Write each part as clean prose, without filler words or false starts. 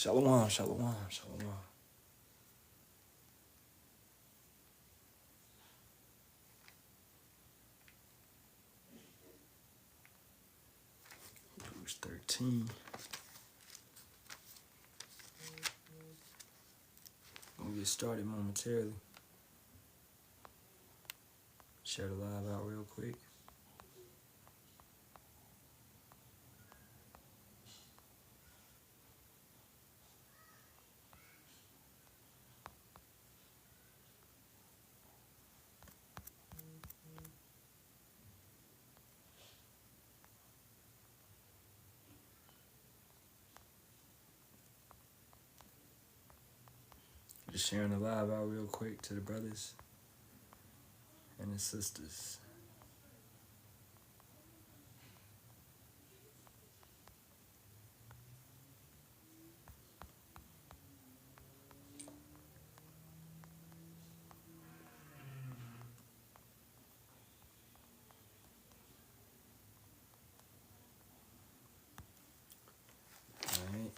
Shalawam, shalawam, shalawam. Verse 13. Gonna get started momentarily. Share the live out real quick. Just sharing the live out real quick to the brothers and the sisters. Alright.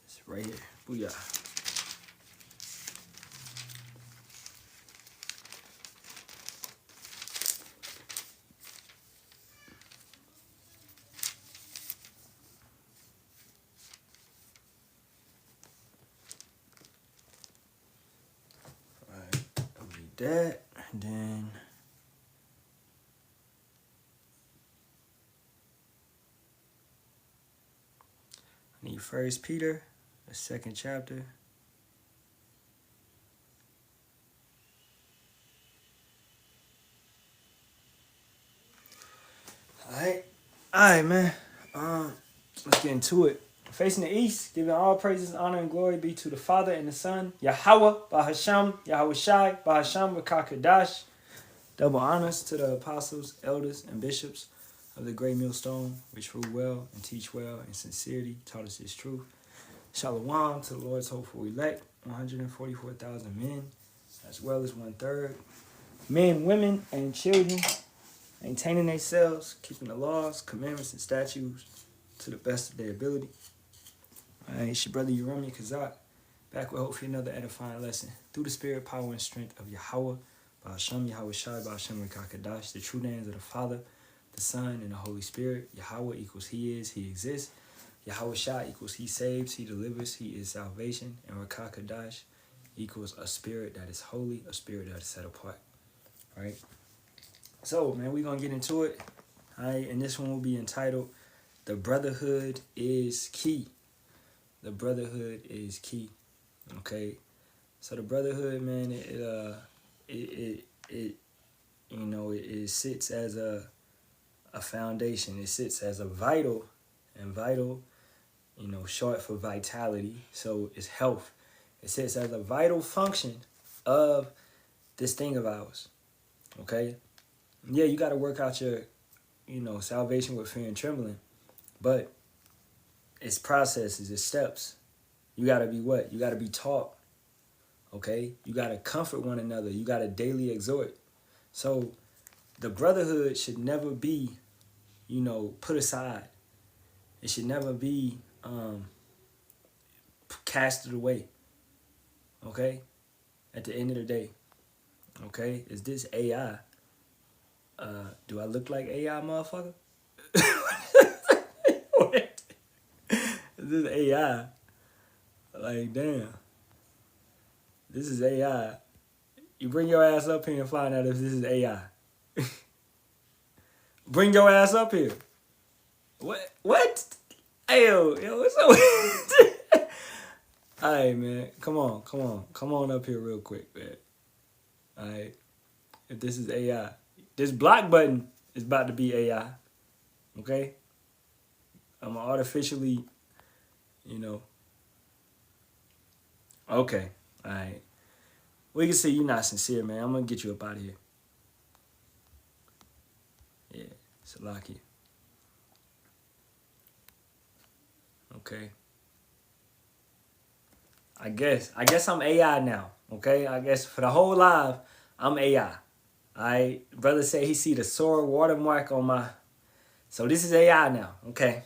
It's right here. Booyah. Alright. I'll read that. And then I need 1 Peter, the 2nd chapter. Alright, man. Let's get into it. Facing the east, giving all praises, honor, and glory be to the Father and the Son, Yahawah, Bahasham, Yahawashi, Bahasham, Rakakadash. Double honors to the apostles, elders, and bishops of the great millstone, which rule well and teach well in sincerity, taught us his truth. Shalawam to the Lord's hopeful elect, 144,000 men, as well as 1/3. Men, women, and children, maintaining themselves, keeping the laws, commandments, and statutes to the best of their ability. Alright, it's your brother Yerumi Kazak, back with hopefully another edifying lesson through the spirit, power, and strength of Yahawah, Bahasham, Yahawashi, Bahasham, Rakakadash, the true names of the Father, the Son, and the Holy Spirit. Yahawah equals he is, he exists. Yahawashi equals he saves, he delivers, he is salvation. And Rakakadash equals a spirit that is holy, a spirit that is set apart. Right? So, man, we're going to get into it. All right, and this one will be entitled, The Brotherhood is Key. The Brotherhood is Key. Okay? So the Brotherhood, man, it sits as a foundation. It sits as a vital, short for vitality. So it's health. It sits as a vital function of this thing of ours. Okay? Yeah, you got to work out your, salvation with fear and trembling. But it's processes, it's steps. You got to be what? You got to be taught. Okay? You got to comfort one another. You got to daily exhort. So the brotherhood should never be, put aside. It should never be casted away. Okay? At the end of the day. Okay? Is this AI? Do I look like AI, motherfucker? What? Is this AI? Like, damn. This is AI. You bring your ass up here and find out if this is AI. Bring your ass up here. What? Yo, what's up? Alright, man. Come on up here real quick, man. Alright. If this is AI. This block button is about to be AI. Okay? I'm artificially, Okay. Alright. We can see you're not sincere, man. I'm going to get you up out of here. Yeah, Salaki. Okay. I guess I'm AI now. Okay. I guess for the whole live, I'm AI. Alright. Brother said he see the Sora watermark on my. So this is AI now. Okay.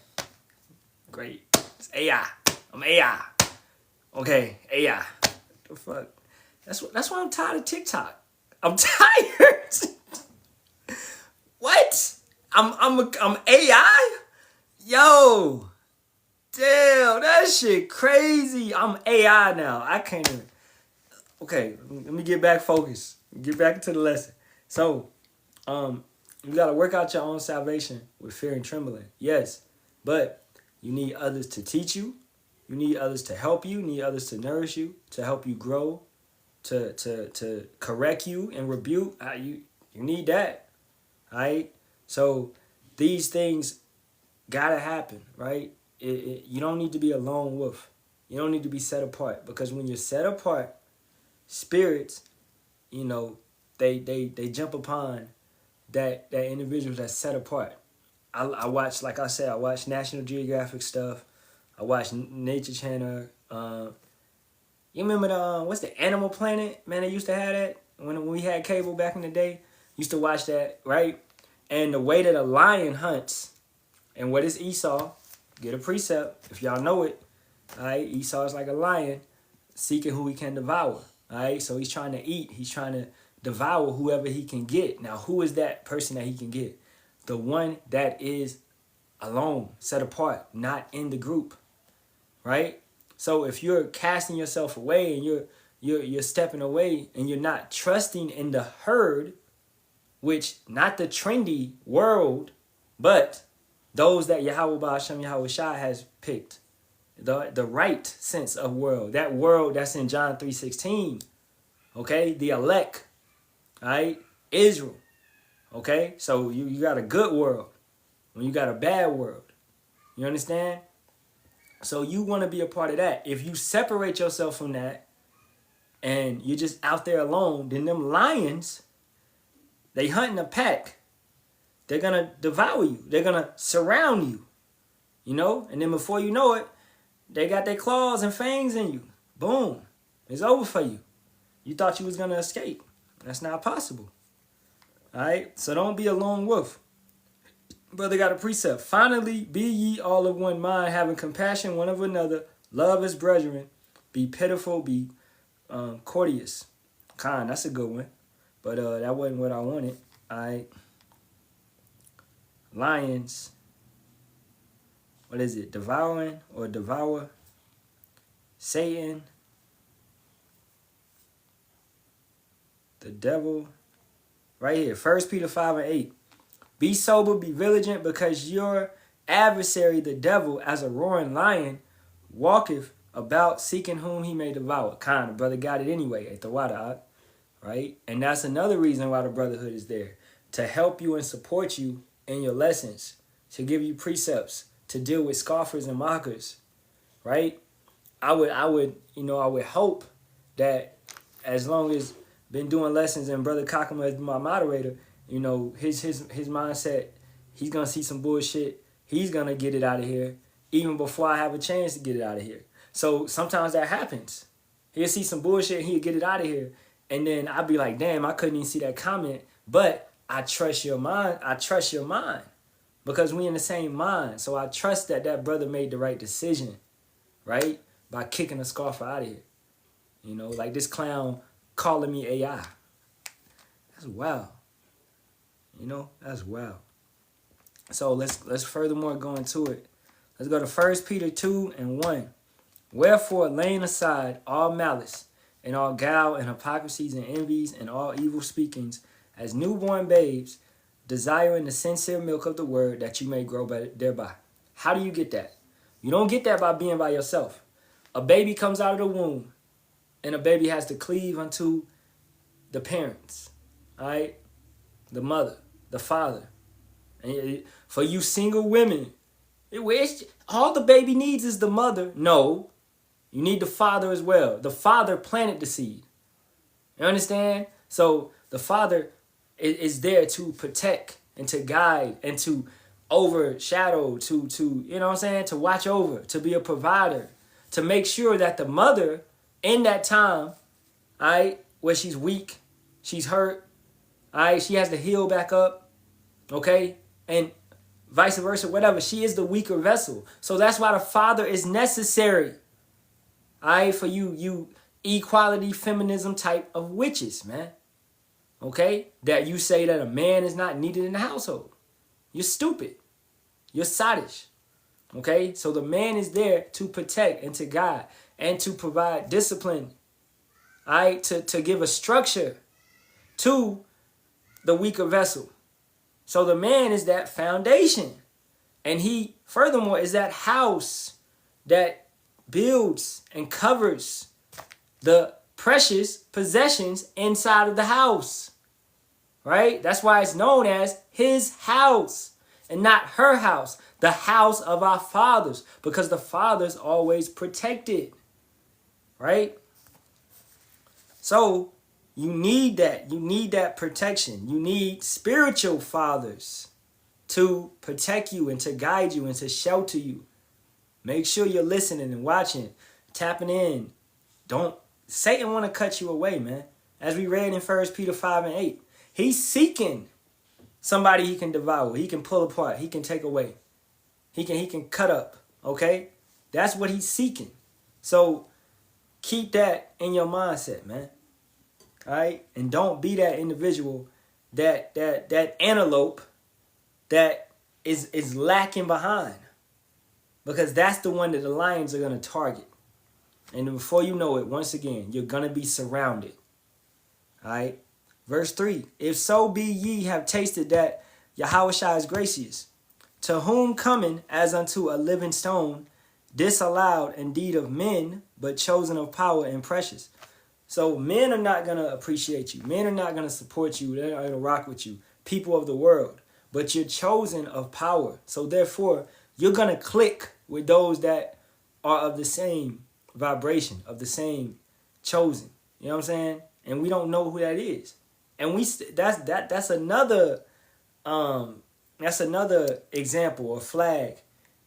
Great. It's AI. I'm AI. Okay. AI. What the fuck? That's why I'm tired of TikTok. I'm tired. What? I'm AI? Yo. Damn, that shit crazy. I'm AI now. I can't even. Okay, let me get back focused. Get back into the lesson. So, you gotta work out your own salvation with fear and trembling. Yes, but you need others to teach you. You need others to help you. You need others to nourish you, to help you grow, to correct you and rebuke. You need that. All right. So these things gotta happen, right? You don't need to be a lone wolf. You don't need to be set apart, because when you're set apart, spirits, they jump upon that individual that's set apart. I watch, like I said, I watch National Geographic stuff. I watch Nature Channel. You remember what's the Animal Planet? Man, they used to have that when we had cable back in the day. Used to watch that, right? And the way that a lion hunts, and what is Esau? Get a precept if y'all know it. All right, Esau is like a lion seeking who he can devour. All right, so he's trying to eat. He's trying to devour whoever he can get. Now, who is that person that he can get? The one that is alone, set apart, not in the group, right? So if you're casting yourself away and you're stepping away and you're not trusting in the herd, which not the trendy world, but those that Yahawah Bahasham Yahawashi has picked, the right sense of world, that world that's in John 3:16, okay, the elect, all right, Israel, okay, so you got a good world when you got a bad world, you understand? So you want to be a part of that. If you separate yourself from that and you're just out there alone, then them lions, they hunting a pack. They're going to devour you. They're going to surround you, and then before you know it, they got their claws and fangs in you. Boom. It's over for you. You thought you was going to escape. That's not possible. All right? So don't be a lone wolf. Brother got a precept. Finally, be ye all of one mind, having compassion one of another, love as brethren, be pitiful, be courteous. Kind, that's a good one. But that wasn't what I wanted. All right. Lions. What is it? Devouring or devour? Satan. The devil. Right here. 1 Peter 5:8. Be sober, be vigilant, because your adversary, the devil, as a roaring lion, walketh about seeking whom he may devour. Kind of brother got it anyway at the water, right? And that's another reason why the Brotherhood is there, to help you and support you in your lessons, to give you precepts, to deal with scoffers and mockers, right? I would hope that as long as been doing lessons and Brother Kakama is my moderator, his mindset, he's going to see some bullshit. He's going to get it out of here even before I have a chance to get it out of here. So sometimes that happens. He'll see some bullshit and he'll get it out of here. And then I'll be like, damn, I couldn't even see that comment. But I trust your mind. I trust your mind because we in the same mind. So I trust that brother made the right decision, right? By kicking a scoffer out of here. Like this clown calling me AI. That's wild. That's wild. So let's furthermore go into it. Let's go to 1 Peter 2:1. Wherefore, laying aside all malice and all guile and hypocrisies and envies and all evil speakings, as newborn babes, desiring the sincere milk of the word, that you may grow thereby. How do you get that? You don't get that by being by yourself. A baby comes out of the womb, and a baby has to cleave unto the parents, all right? The mother, the father. And for you single women, all the baby needs is the mother. No, you need the father as well. The father planted the seed. You understand? So the father is there to protect and to guide and to overshadow, to you know what I'm saying, to watch over, to be a provider, to make sure that the mother in that time, all right, where she's weak, she's hurt, all right, she has to heal back up, okay, and vice versa, whatever. She is the weaker vessel. So that's why the father is necessary, all right, for you equality, feminism type of witches, man. Okay? That you say that a man is not needed in the household. You're stupid. You're sottish. Okay? So the man is there to protect and to guide and to provide discipline. All right? To give a structure to the weaker vessel. So the man is that foundation. And he, furthermore, is that house that builds and covers the precious possessions inside of the house. Right? That's why it's known as his house and not her house. The house of our fathers. Because the fathers always protected. Right? So you need that. You need that protection. You need spiritual fathers to protect you and to guide you and to shelter you. Make sure you're listening and watching, tapping in. Satan want to cut you away, man. As we read in 1 Peter 5 and 8. He's seeking somebody he can devour. He can pull apart. He can take away. He can cut up. Okay? That's what he's seeking. So keep that in your mindset, man. All right? And don't be that individual, that antelope that is lacking behind. Because that's the one that the lions are going to target. And before you know it, once again, you're going to be surrounded. All right? Verse 3, if so be ye have tasted that Yahawashi is gracious, to whom coming as unto a living stone, disallowed indeed of men, but chosen of power and precious. So men are not going to appreciate you. Men are not going to support you. They're not going to rock with you. People of the world. But you're chosen of power. So therefore, you're going to click with those that are of the same vibration, of the same chosen. You know what I'm saying? And we don't know who that is. And that's another example or flag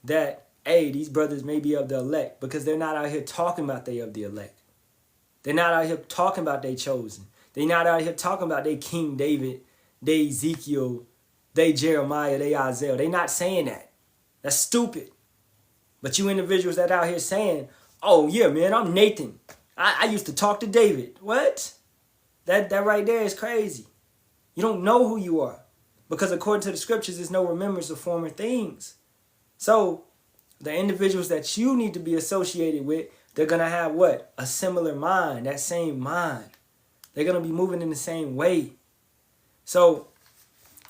that, hey, these brothers may be of the elect, because they're not out here talking about they of the elect. They're not out here talking about they chosen. They're not out here talking about they King David, they Ezekiel, they Jeremiah, they Isaiah. They're not saying that. That's stupid. But you individuals that out here saying, oh yeah, man, I'm Nathan. I used to talk to David. What? That right there is crazy. You don't know who you are. Because according to the scriptures, there's no remembrance of former things. So the individuals that you need to be associated with, they're going to have what? A similar mind, that same mind. They're going to be moving in the same way. So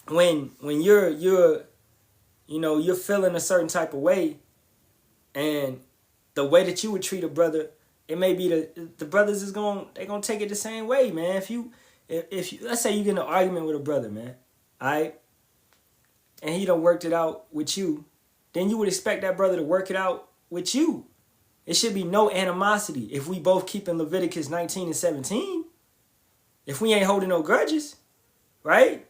when you're feeling a certain type of way, and the way that you would treat a brother, it may be the brothers they're gonna take it the same way, man. If you let's say you get in an argument with a brother, man, all right, and he done worked it out with you, then you would expect that brother to work it out with you. It should be no animosity if we both keep in Leviticus 19 and 17. If we ain't holding no grudges, right?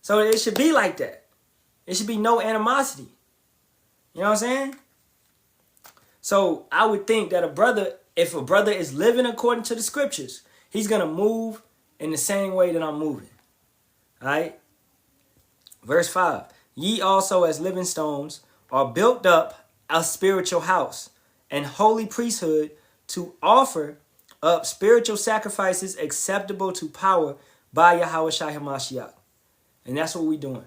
So it should be like that. It should be no animosity. You know what I'm saying? So I would think that if a brother is living according to the scriptures, he's going to move in the same way that I'm moving. All right? Verse 5. Ye also as living stones are built up a spiritual house and holy priesthood to offer up spiritual sacrifices acceptable to power by Yahawashi Hamashiach. And that's what we're doing.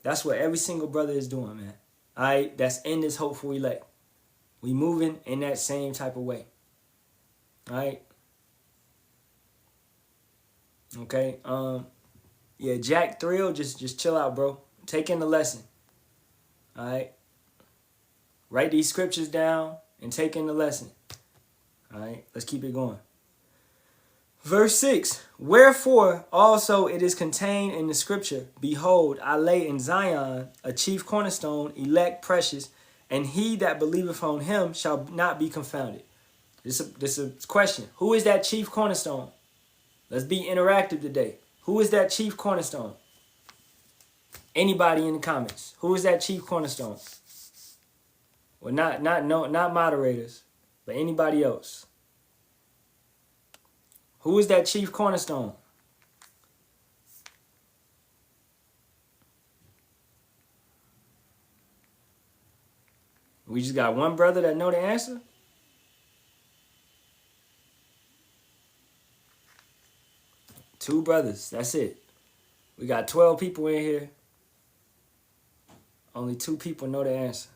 That's what every single brother is doing, man. All right? That's in this hopeful elect. We moving in that same type of way. All right? Okay? Yeah, Jack Thrill, just chill out, bro. Take in the lesson. All right? Write these scriptures down and take in the lesson. All right? Let's keep it going. Verse 6. Wherefore also it is contained in the scripture, behold, I lay in Zion a chief cornerstone, elect, precious, and he that believeth on him shall not be confounded. This is a question. Who is that chief cornerstone? Let's be interactive today. Who is that chief cornerstone? Anybody in the comments? Who is that chief cornerstone? Well, not moderators, but anybody else. Who is that chief cornerstone? We just got one brother that know the answer? Two brothers, that's it. We got 12 people in here. Only 2 people know the answer.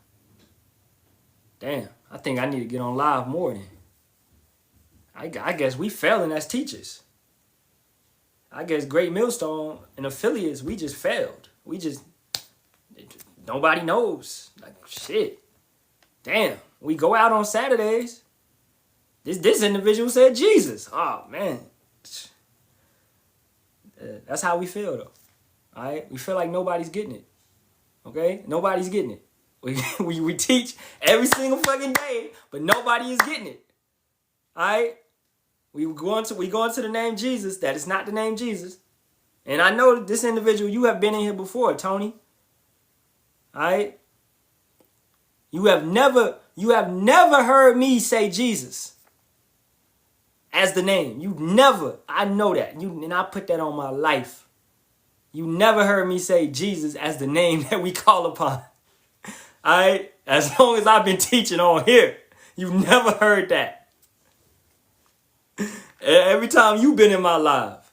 Damn, I think I need to get on live more then. I guess we failing as teachers. I guess Great Millstone and affiliates, we just failed. Nobody knows. Like, shit. Damn, we go out on Saturdays. This individual said Jesus. Oh, man. That's how we feel, though. All right? We feel like nobody's getting it. Okay? Nobody's getting it. We teach every single fucking day, but nobody is getting it. All right? We go into the name Jesus. That is not the name Jesus. And I know this individual, you have been in here before, Tony. All right? You have never heard me say Jesus as the name. You never. I know that. And I put that on my life. You never heard me say Jesus as the name that we call upon. All right? As long as I've been teaching on here, you've never heard that. Every time you've been in my life,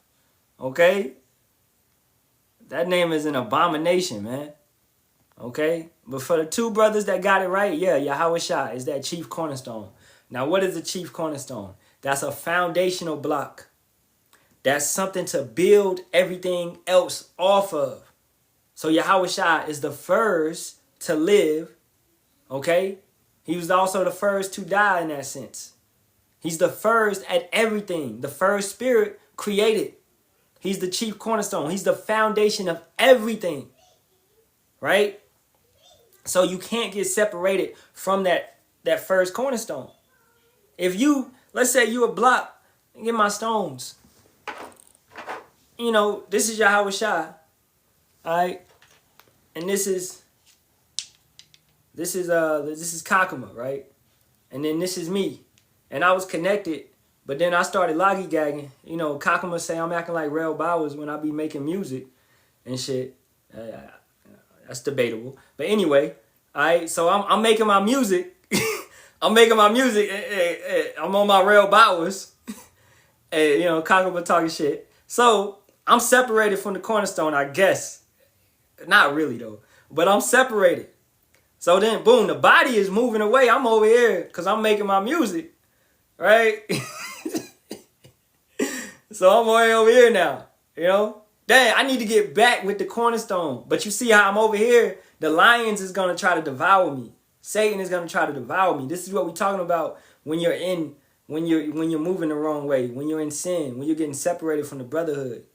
okay? That name is an abomination, man. Okay? But for the 2 brothers that got it right, yeah, Yahawashi is that chief cornerstone. Now, what is the chief cornerstone? That's a foundational block. That's something to build everything else off of. So Yahawashi is the first to live, okay? He was also the first to die in that sense. He's the first at everything. The first spirit created. He's the chief cornerstone. He's the foundation of everything, right? So you can't get separated from that first cornerstone. If you, let's say you a block, get my stones. You know, this is Yahawashi, all right? And this is Kakuma, right? And then this is me. And I was connected, but then I started lollygagging. You know, Kakuma say I'm acting like Rel Bowers when I be making music and shit. That's debatable. But anyway, all right, so I'm making my music. I'm making my music. I'm on my Rel Bowers. And, you know, Kakuma talking shit. So I'm separated from the cornerstone, I guess. Not really, though. But I'm separated. So then, boom, the body is moving away. I'm over here because I'm making my music. Right? So I'm way over here now. You know? Dang, I need to get back with the cornerstone. But you see how I'm over here? The lions is going to try to devour me. Satan is going to try to devour me. This is what we're talking about when you're moving the wrong way, when you're in sin, when you're getting separated from the brotherhood.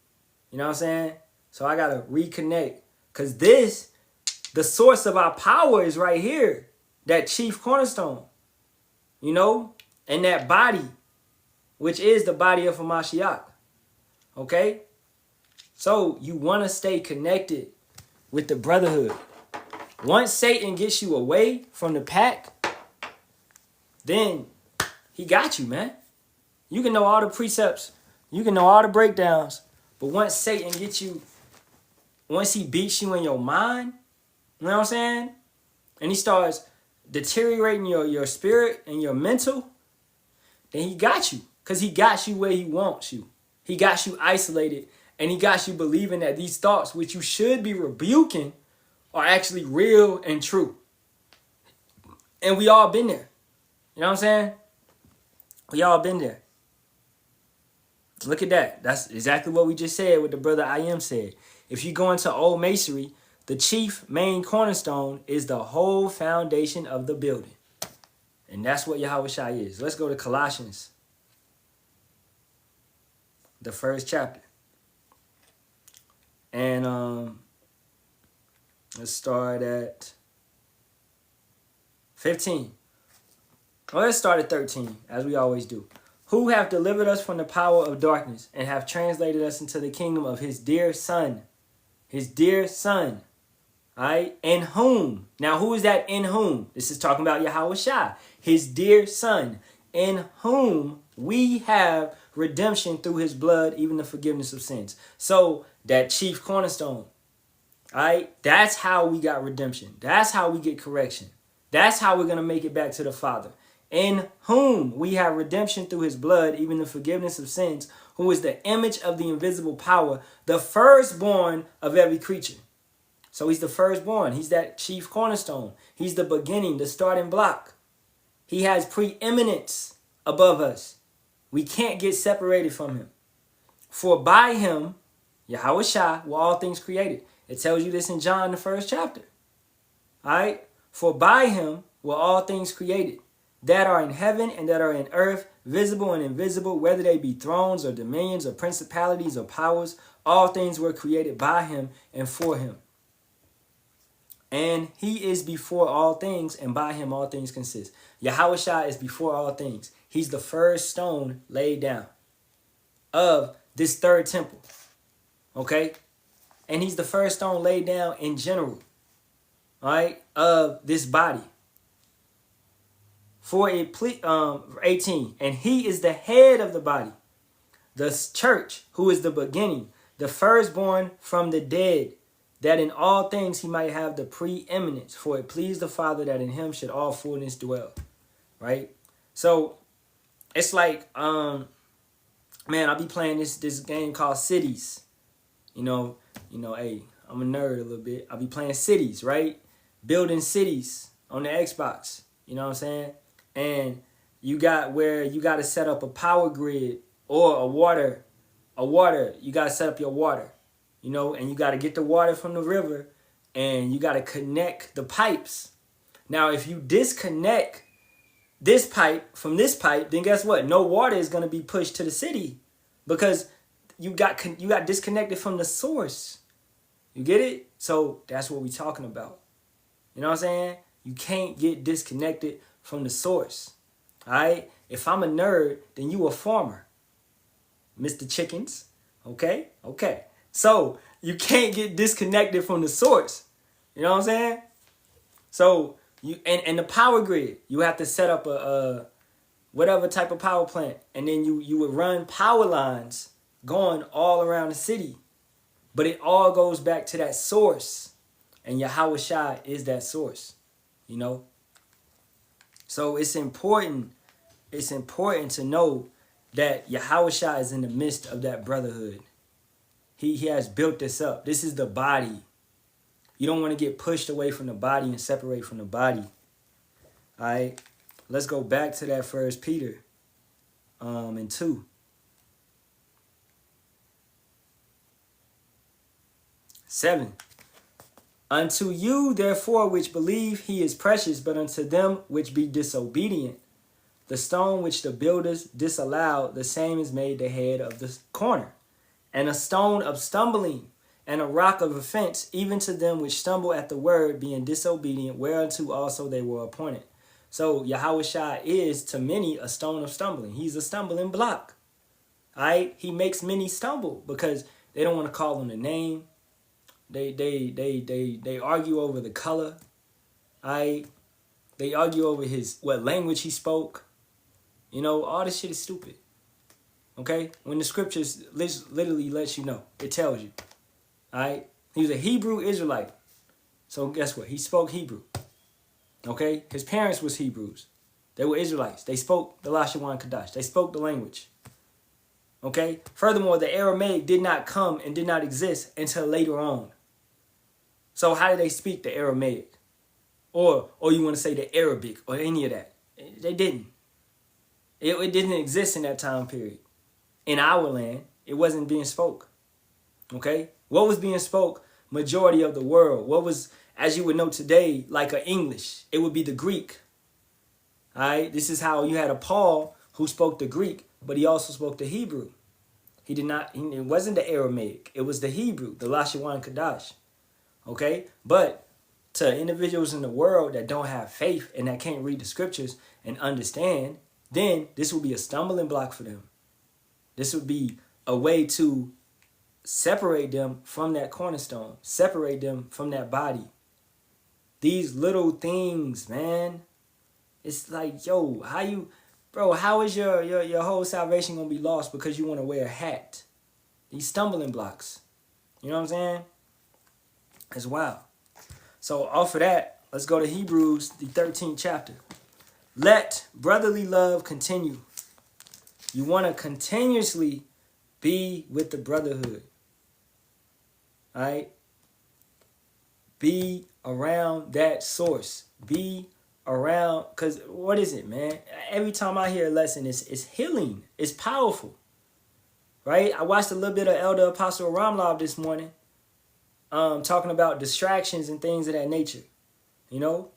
You know what I'm saying? So I got to reconnect. Because the source of our power is right here. That chief cornerstone. You know? And that body, which is the body of Hamashiach. Okay? So you want to stay connected with the brotherhood. Once Satan gets you away from the pack, then he got you, man. You can know all the precepts. You can know all the breakdowns. But once Satan gets you, once he beats you in your mind, you know what I'm saying? And he starts deteriorating your spirit and your mental, then he got you. Because he got you where he wants you. He got you isolated. And he got you believing that these thoughts, which you should be rebuking, are actually real and true. And we all been there. You know what I'm saying? We all been there. Look at that. That's exactly what we just said, what the brother I am said. If you go into old masonry, the chief main cornerstone is the whole foundation of the building. And that's what Yahawashi is. Let's go to Colossians, the 1st chapter. And let's start at 15. Well, let's start at 13, as we always do. who have delivered us from the power of darkness and have translated us into the kingdom of his dear son. His dear son. All right? In whom. Now, who is that in whom? This is talking about Yahawashi. His dear son. In whom we have redemption through his blood, even the forgiveness of sins. So, that chief cornerstone. All right? That's how we got redemption. That's how we get correction. That's how we're going to make it back to the Father. In whom we have redemption through his blood, even the forgiveness of sins, who is the image of the invisible power, the firstborn of every creature. So he's the firstborn. He's that chief cornerstone. He's the beginning, the starting block. He has preeminence above us. We can't get separated from him. For by him, Yahawashi, were all things created. It tells you this in John, the 1st chapter. All right? For by him were all things created, that are in heaven and that are in earth, visible and invisible, whether they be thrones or dominions or principalities or powers, all things were created by him and for him. And he is before all things, and by him all things consist. Yahawashi is before all things. He's the first stone laid down of this third temple. Okay? And he's the first stone laid down in general. All right? Of this body. For it, 18, and he is the head of the body, the church, who is the beginning, the firstborn from the dead, that in all things he might have the preeminence. For it pleased the Father that in him should all fullness dwell. Right? So, it's like, man, I'll be playing this game called Cities. You know, hey, I'm a nerd a little bit. I'll be playing Cities, right? Building cities on the Xbox. You know what I'm saying? And you got where you got to set up a power grid or a water. You got to set up your water, you know, and you got to get the water from the river and you got to connect the pipes. Now, if you disconnect this pipe from this pipe, then guess what? No water is going to be pushed to the city because you got disconnected from the source. You get it? So that's what we're talking about. You know what I'm saying? You can't get disconnected from the source. All right? If I'm a nerd, then you a farmer. Mr. Chickens. Okay? Okay. So you can't get disconnected from the source. You know what I'm saying? So you and the power grid, you have to set up a whatever type of power plant. And then you would run power lines going all around the city. But it all goes back to that source. And Yahawashi is that source. You know? So it's important to know that Yahawashi is in the midst of that brotherhood. He has built this up. This is the body. You don't want to get pushed away from the body and separate from the body. All right? Let's go back to that 1 Peter and 2. 7. Unto you, therefore, which believe, he is precious, but unto them which be disobedient, the stone which the builders disallowed, the same is made the head of the corner, and a stone of stumbling, and a rock of offense, even to them which stumble at the word, being disobedient, whereunto also they were appointed. So Yahawashi is to many a stone of stumbling. He's a stumbling block. All right? He makes many stumble because they don't want to call him the name. They argue over the color. They argue over what language he spoke. You know, all this shit is stupid. Okay? When the scriptures literally lets you know. It tells you. Alright? He was a Hebrew Israelite. So guess what? He spoke Hebrew. Okay? His parents was Hebrews. They were Israelites. They spoke the Lashawan Kadash. They spoke the language. Okay? Furthermore, the Aramaic did not come and did not exist until later on. So how did they speak the Aramaic? Or you want to say the Arabic or any of that? They didn't. It didn't exist in that time period. In our land, it wasn't being spoke. Okay? What was being spoke? Majority of the world. What was, as you would know today, like a English? It would be the Greek. All right? This is how you had a Paul who spoke the Greek, but he also spoke the Hebrew. It wasn't the Aramaic. It was the Hebrew, the Lashawan Kadash. Okay? But to individuals in the world that don't have faith and that can't read the scriptures and understand, then this will be a stumbling block for them. This would be a way to separate them from that cornerstone, separate them from that body. These little things, man. It's like, yo, how is your whole salvation gonna be lost because you want to wear a hat? These stumbling blocks. You know what I'm saying? It's wild. So off of that, let's go to Hebrews, the 13th chapter. Let brotherly love continue. You want to continuously be with the brotherhood. All right? Be around that source. Be around, because what is it, man? Every time I hear a lesson, it's healing. It's powerful. Right? I watched a little bit of Elder Apostle Ramlov this morning, talking about distractions and things of that nature. You know?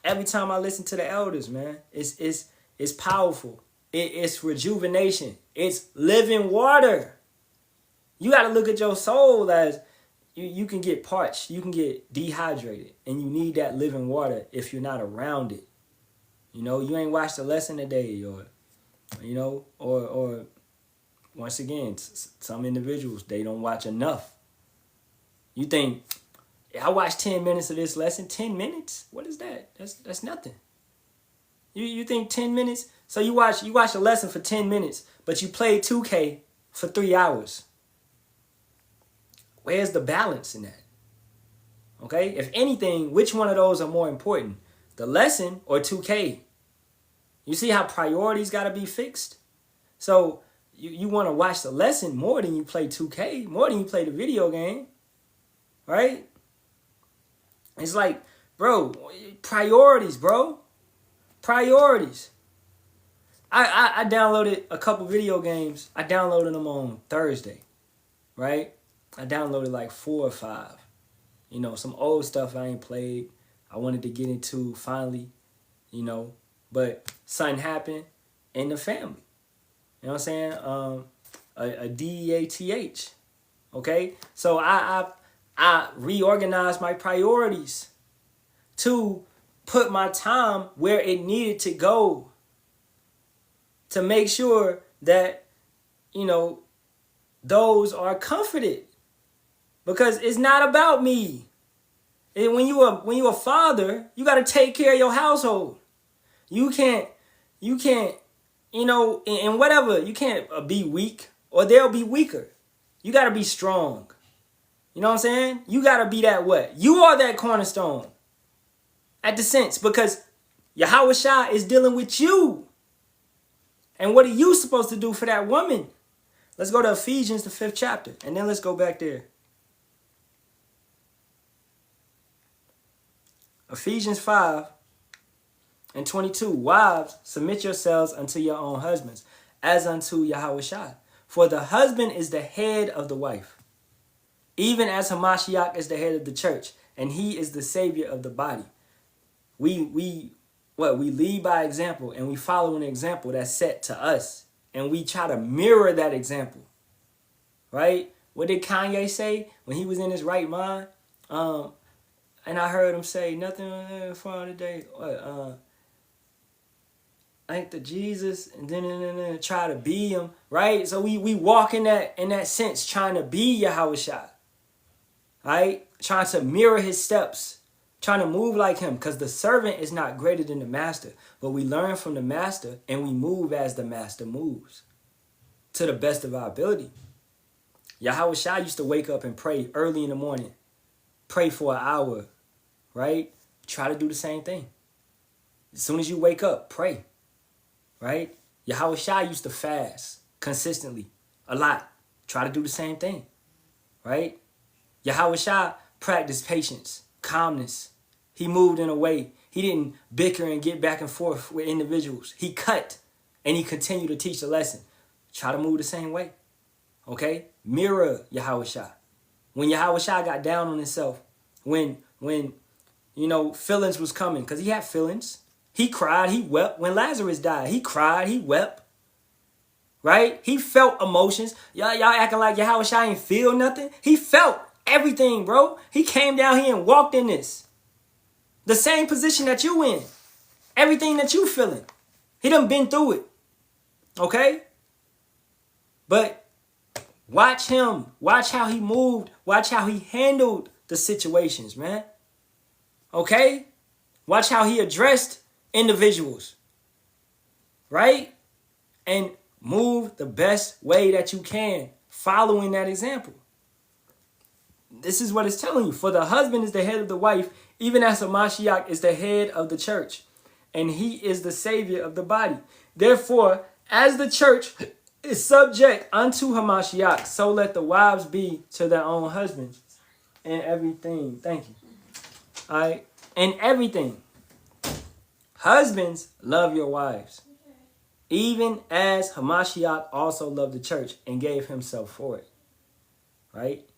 Every time I listen to the elders, man, it's powerful. It's rejuvenation. It's living water. You got to look at your soul as you can get parched. You can get dehydrated. And you need that living water if you're not around it. You know, you ain't watched a lesson a day or once again, some individuals, they don't watch enough. You think, I watched 10 minutes of this lesson. 10 minutes? What is that? That's nothing. You think 10 minutes? So you watch a lesson for 10 minutes, but you play 2K for 3 hours. Where's the balance in that? Okay? If anything, which one of those are more important? The lesson or 2K? You see how priorities got to be fixed? So you want to watch the lesson more than you play 2K, more than you play the video game. Right? It's like, bro, priorities, bro. Priorities. I downloaded a couple video games. I downloaded them on Thursday, right? I downloaded like 4 or 5. You know, some old stuff I ain't played. I wanted to get into finally, you know. But something happened in the family. You know what I'm saying? A DEATH. Okay? So I reorganized my priorities to put my time where it needed to go, to make sure that, you know, those are comforted, because it's not about me. And when you a father, you got to take care of your household. You can't, you know, and whatever, you can't be weak, or they'll be weaker. You got to be strong. You know what I'm saying? You got to be that what? You are that cornerstone. At the sense, because Yahawashi is dealing with you. And what are you supposed to do for that woman? Let's go to Ephesians, the 5th chapter, and then let's go back there. Ephesians 5:22. Wives, submit yourselves unto your own husbands, as unto Yahawashi. For the husband is the head of the wife, even as Hamashiach is the head of the church, and he is the savior of the body. We lead by example, and we follow an example that's set to us, and we try to mirror that example, right? What did Kanye say when he was in his right mind? And I heard him say, nothing for today. Thank the Jesus, and then try to be him, right? So we walk in that sense, trying to be Yahawashi, right? Trying to mirror his steps. Trying to move like him, because the servant is not greater than the master. But we learn from the master, and we move as the master moves, to the best of our ability. Yahawashi used to wake up and pray early in the morning. Pray for an hour, right? Try to do the same thing. As soon as you wake up, pray, right? Yahawashi used to fast consistently, a lot. Try to do the same thing, right? Yahawashi practiced patience, calmness. He moved in a way. He didn't bicker and get back and forth with individuals. He cut, and he continued to teach the lesson. Try to move the same way. Okay? Mirror Yahawashi. When Yahawashi got down on himself, when you know, feelings was coming, because he had feelings. He cried, he wept. When Lazarus died, he cried, he wept. Right? He felt emotions. Y'all acting like Yahawashi ain't feel nothing. He felt everything, bro. He came down here and walked in this. The same position that you in. Everything that you feeling. He done been through it. Okay? But watch him. Watch how he moved. Watch how he handled the situations, man. Okay? Watch how he addressed individuals. Right? And move the best way that you can, following that example. This is what it's telling you. For the husband is the head of the wife, even as Hamashiach is the head of the church. And he is the savior of the body. Therefore, as the church is subject unto Hamashiach, so let the wives be to their own husbands in everything. Thank you. All right? In everything. Husbands, love your wives, even as Hamashiach also loved the church and gave himself for it. Right?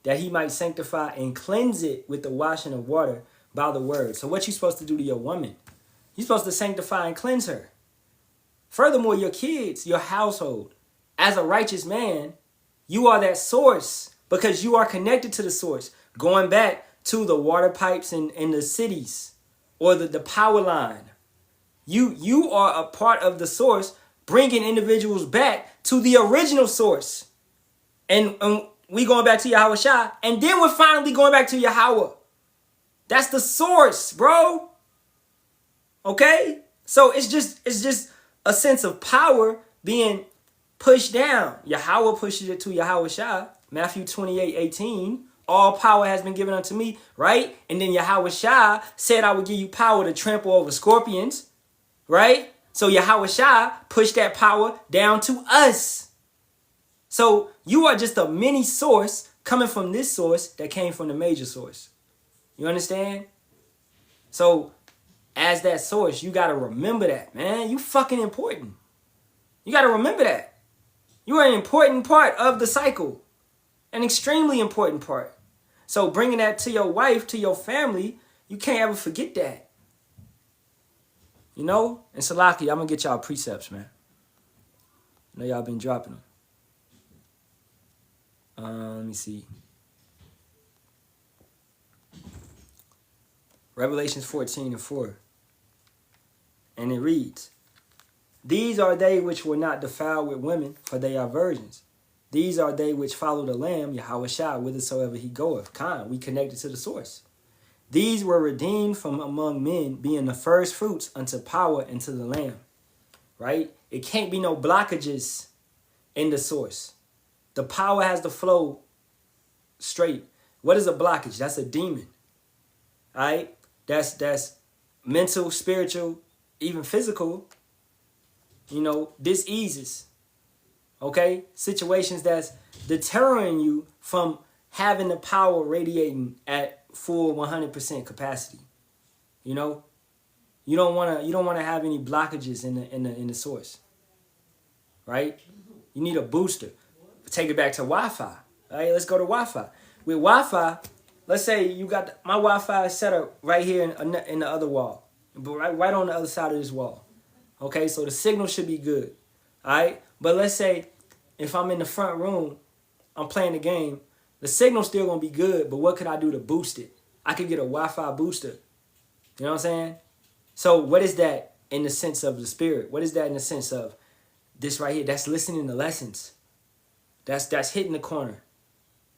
That he might sanctify and cleanse it with the washing of water by the word. So what you supposed to do to your woman? You're supposed to sanctify and cleanse her. Furthermore, your kids, your household. As a righteous man, you are that source because you are connected to the source. Going back to the water pipes in the cities or the power line. You are a part of the source, bringing individuals back to the original source. And we going back to Yahawashi, and then we're finally going back to Yahawah. That's the source, bro. Okay? So it's just a sense of power being pushed down. Yahawah pushes it to Yahawashi. Matthew 28:18. All power has been given unto me, right? And then Yahawashi said, I will give you power to trample over scorpions, right? So Yahawashi pushed that power down to us. So you are just a mini source coming from this source that came from the major source. You understand? So as that source, you got to remember that, man. You fucking important. You got to remember that. You are an important part of the cycle. An extremely important part. So bringing that to your wife, to your family, you can't ever forget that. You know? And Salaki, I'm going to get y'all precepts, man. I know y'all been dropping them. Let me see. Revelations 14:4. And it reads, These are they which were not defiled with women, for they are virgins. These are they which follow the Lamb, Yahawashi, whithersoever he goeth. We connected to the source. These were redeemed from among men, being the first fruits unto power and to the Lamb. Right? It can't be no blockages in the source. The power has to flow straight. What is a blockage? That's a demon. All right? That's mental, spiritual, even physical. You know, diseases. Okay? Situations that's deterring you from having the power radiating at full 100% capacity. You know? You don't want to have any blockages in the source. Right? You need a booster. Take it back to Wi-Fi. All right, let's go to Wi-Fi. With Wi-Fi, let's say you got my Wi-Fi set up right here in the other wall, but right on the other side of this wall. Okay, so the signal should be good. All right, but let's say if I'm in the front room, I'm playing the game, the signal's still gonna be good. But what could I do to boost it? I could get a Wi-Fi booster. You know what I'm saying? So what is that in the sense of the spirit? What is that in the sense of this right here? That's listening to lessons. That's hitting the corner.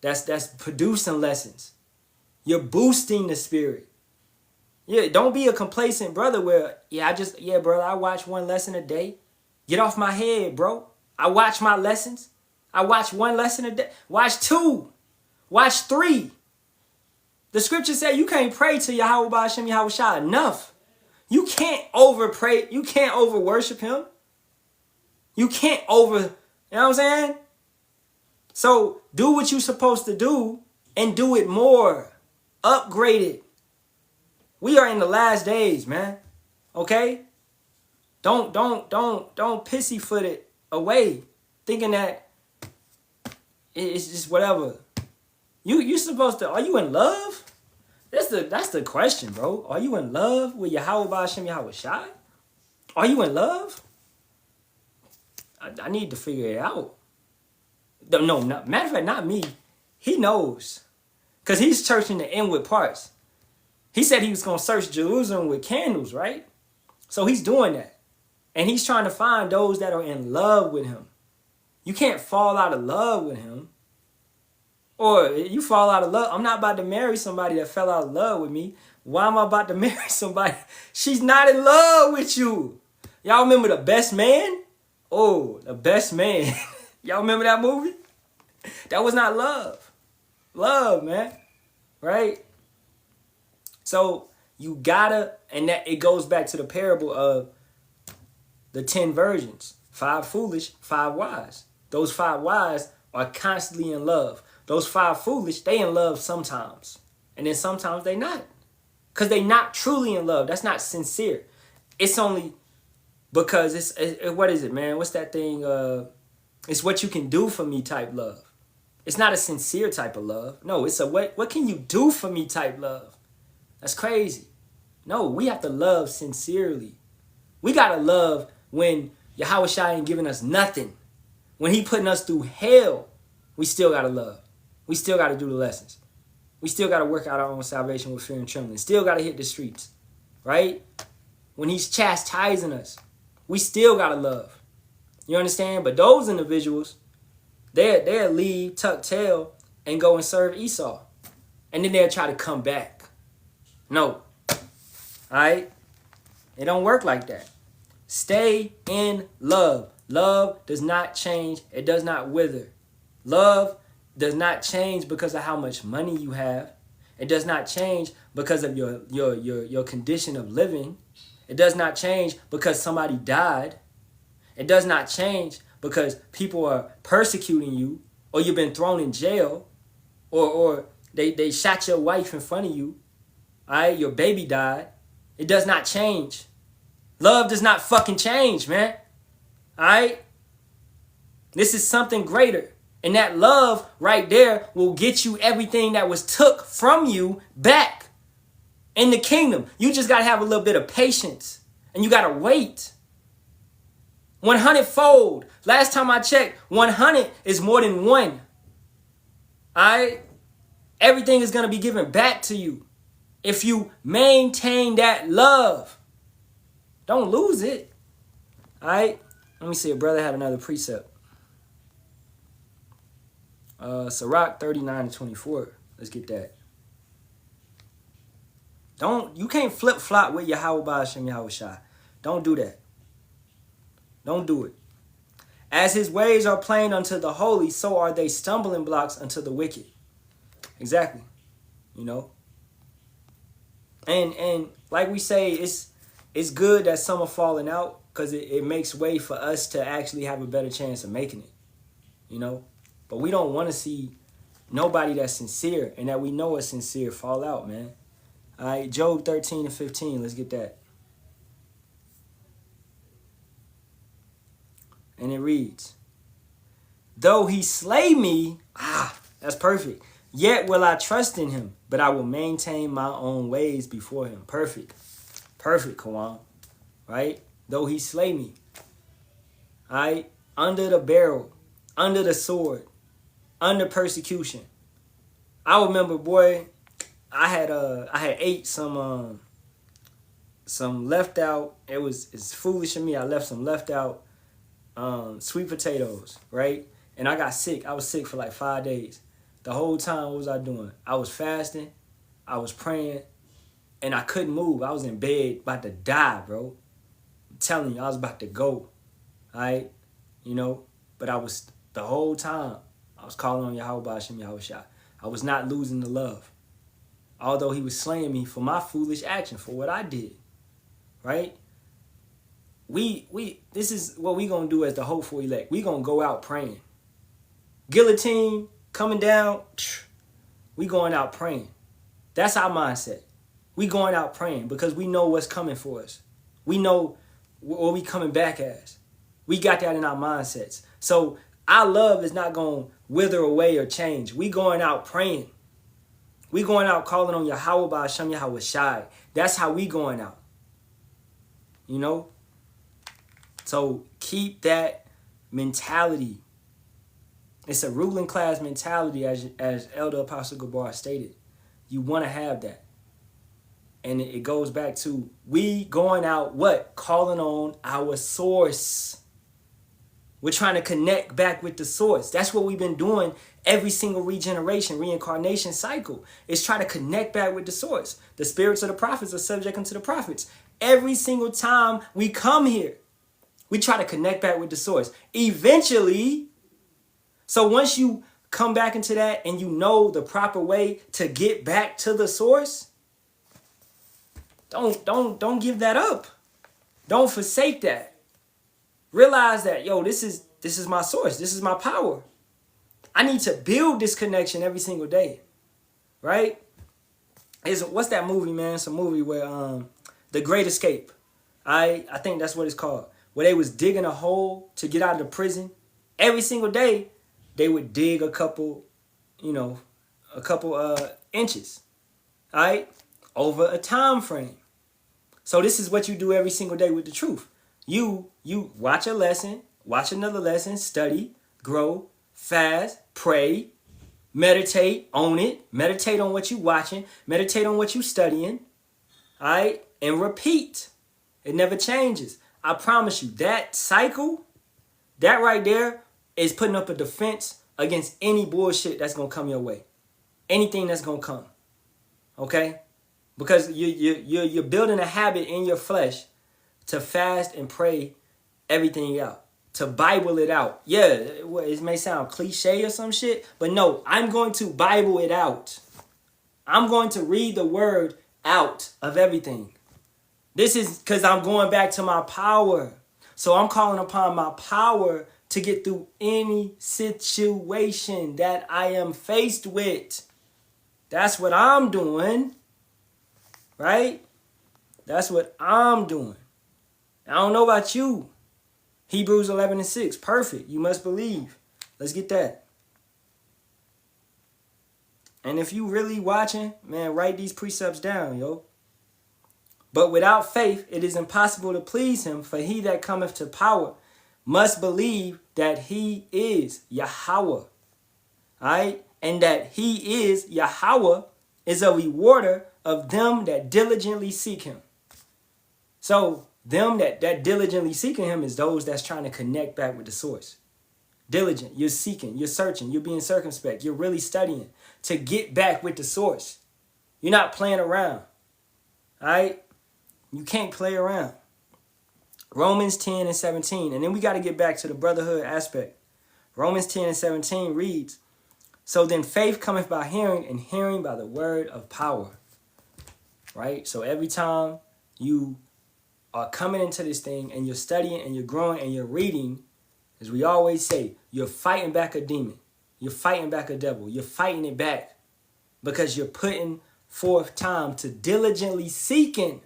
That's producing lessons. You're boosting the spirit. Yeah, don't be a complacent brother where, brother, I watch one lesson a day. Get off my head, bro. I watch my lessons. I watch one lesson a day. Watch two. Watch three. The scripture said you can't pray to Yahawah, Bahasham, Yahawashi enough. You can't over pray. You can't over worship him. You can't over, you know what I'm saying? So do what you're supposed to do and do it more. Upgrade it. We are in the last days, man. Okay? Don't pussyfoot it away thinking that it's just whatever. You supposed to, are you in love? That's the question, bro. Are you in love with Yahawah, Bahasham, Yahawashi? Are you in love? I need to figure it out. No, matter of fact, not me. He knows. Because he's searching the inward parts. He said he was going to search Jerusalem with candles, right? So he's doing that. And he's trying to find those that are in love with him. You can't fall out of love with him. Or you fall out of love. I'm not about to marry somebody that fell out of love with me. Why am I about to marry somebody? She's not in love with you. Y'all remember The Best Man? Oh, The Best Man. Y'all remember that movie? That was not love. Love, man. Right? So you gotta, and that it goes back to the parable of the 10 virgins. 5 foolish, 5 wise. Those 5 wise are constantly in love. Those 5 foolish, they in love sometimes. And then sometimes they not. Because they not truly in love. That's not sincere. It's only because it's what is it, man? What's that thing? It's what you can do for me type love. It's not a sincere type of love. No, it's a what can you do for me type love. That's crazy. No, we have to love sincerely. We got to love when Yahawashi ain't giving us nothing. When he putting us through hell, we still got to love. We still got to do the lessons. We still got to work out our own salvation with fear and trembling. Still got to hit the streets, right? When he's chastising us, we still got to love. You understand? But those individuals, they'll leave, tuck tail, and go and serve Esau. And then they'll try to come back. No. All right? It don't work like that. Stay in love. Love does not change. It does not wither. Love does not change because of how much money you have. It does not change because of your condition of living. It does not change because somebody died. It does not change because people are persecuting you, or you've been thrown in jail, or they shot your wife in front of you. All right, your baby died. It does not change. Love does not fucking change, man. All right? This is something greater. And that love right there will get you everything that was took from you back in the kingdom. You just got to have a little bit of patience. And you got to wait. 100-fold. Last time I checked, 100 is more than 1. All right? Everything is going to be given back to you if you maintain that love. Don't lose it. All right? Let me see. A brother had another precept. Sirach 39-24. Let's get that. You can't flip-flop with Yahawah Bahasham Yahawashi. Don't do that. Don't do it. As his ways are plain unto the holy, so are they stumbling blocks unto the wicked. Exactly. You know? And like we say, it's good that some are falling out because it makes way for us to actually have a better chance of making it. You know? But we don't want to see nobody that's sincere and that we know is sincere fall out, man. All right, Job 13-15. Let's get that. And it reads, though he slay me, that's perfect. Yet will I trust in him, but I will maintain my own ways before him. Perfect. Perfect, Kawan. Right? Though he slay me. All right? Under the barrel. Under the sword. Under persecution. I remember, boy, I had ate some left out. It's foolish of me. I left some left out sweet potatoes, right? And I got sick. I was sick for like 5 days. The whole time, what was I doing? I was fasting. I was praying. And I couldn't move. I was in bed about to die, bro. I'm telling you, I was about to go. All right? You know? But I was, the whole time, I was calling on Yahawah Bahasham Yahawashi. I was not losing the love. Although he was slaying me for my foolish action, for what I did. Right? This is what we gonna do as the hopeful elect. We gonna go out praying. Guillotine coming down, we going out praying. That's our mindset. We going out praying because we know what's coming for us. We know what we coming back as. We got that in our mindsets. So our love is not gonna wither away or change. We going out praying. We going out calling on Yahawah Bahasham Yahawashi. That's how we going out. You know? So keep that mentality. It's a ruling class mentality, as Elder Apostle Gabar stated. You want to have that. And it goes back to we going out, what? Calling on our source. We're trying to connect back with the source. That's what we've been doing every single regeneration, reincarnation cycle. Is try to connect back with the source. The spirits of the prophets are subject unto the prophets. Every single time we come here, we try to connect back with the source. Eventually, so once you come back into that and you know the proper way to get back to the source, don't give that up. Don't forsake that. Realize that, yo, this is my source. This is my power. I need to build this connection every single day. Right? What's that movie, man? It's a movie where The Great Escape. I think that's what it's called. Where they was digging a hole to get out of the prison. Every single day, they would dig a couple inches. All right? Over a time frame. So this is what you do every single day with the truth. You watch a lesson, watch another lesson, study, grow, fast, pray, meditate, own it, meditate on what you're watching, meditate on what you're studying, all right, and repeat. It never changes. I promise you, that cycle, that right there is putting up a defense against any bullshit that's going to come your way. Anything that's going to come, okay? Because you're building a habit in your flesh to fast and pray everything out. To Bible it out. Yeah, it may sound cliche or some shit, but no, I'm going to Bible it out. I'm going to read the word out of everything. This is because I'm going back to my power. So I'm calling upon my power to get through any situation that I am faced with. That's what I'm doing. Right? That's what I'm doing. I don't know about you. Hebrews 11:6. Perfect. You must believe. Let's get that. And if you really watching, man, write these precepts down, yo. But without faith, it is impossible to please him. For he that cometh to power must believe that he is Yahawah. All right? And that he is Yahawah is a rewarder of them that diligently seek him. So, them that diligently seeking him is those that's trying to connect back with the source. Diligent, you're seeking, you're searching, you're being circumspect, you're really studying to get back with the source. You're not playing around. All right? You can't play around. Romans 10:17. And then we got to get back to the brotherhood aspect. Romans 10:17 reads, so then faith cometh by hearing, and hearing by the word of power. Right? So every time you are coming into this thing and you're studying and you're growing and you're reading, as we always say, you're fighting back a demon. You're fighting back a devil. You're fighting it back because you're putting forth time to diligently seeking,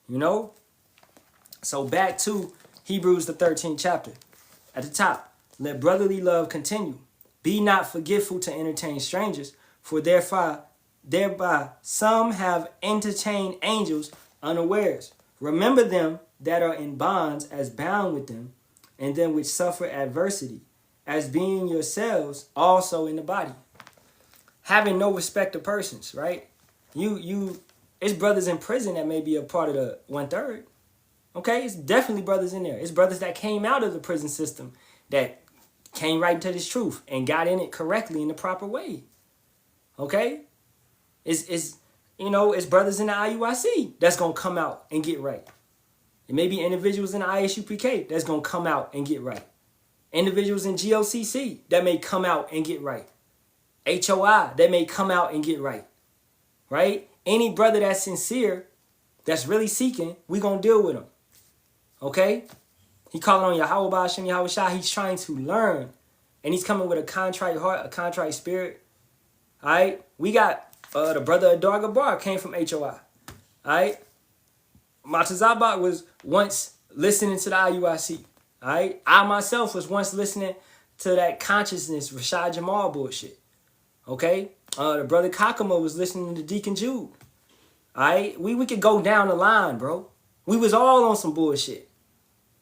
you know? So back to Hebrews the 13th chapter. At the top, let brotherly love continue. Be not forgetful to entertain strangers, for thereby some have entertained angels unawares. Remember them that are in bonds as bound with them, and them which suffer adversity, as being yourselves also in the body. Having no respect of persons, right? It's brothers in prison that may be a part of the 1/3. Okay, it's definitely brothers in there. It's brothers that came out of the prison system that came right into this truth and got in it correctly in the proper way. Okay? It's brothers in the IUIC that's going to come out and get right. It may be individuals in the ISUPK that's going to come out and get right. Individuals in GOCC that may come out and get right. HOI that may come out and get right. Right? Any brother that's sincere, that's really seeking, we going to deal with them. Okay? He calling on Yahawah, Bahasham, Yahawashi. He's trying to learn. And he's coming with a contrite heart, a contrite spirit. All right? We got the brother Adarga Barak came from HOI. All right? Matazabak was once listening to the IUIC. All right? I myself was once listening to that consciousness, Rashad Jamal bullshit. Okay? The brother Kakama was listening to Deacon Jude. All right? We could go down the line, bro. We was all on some bullshit.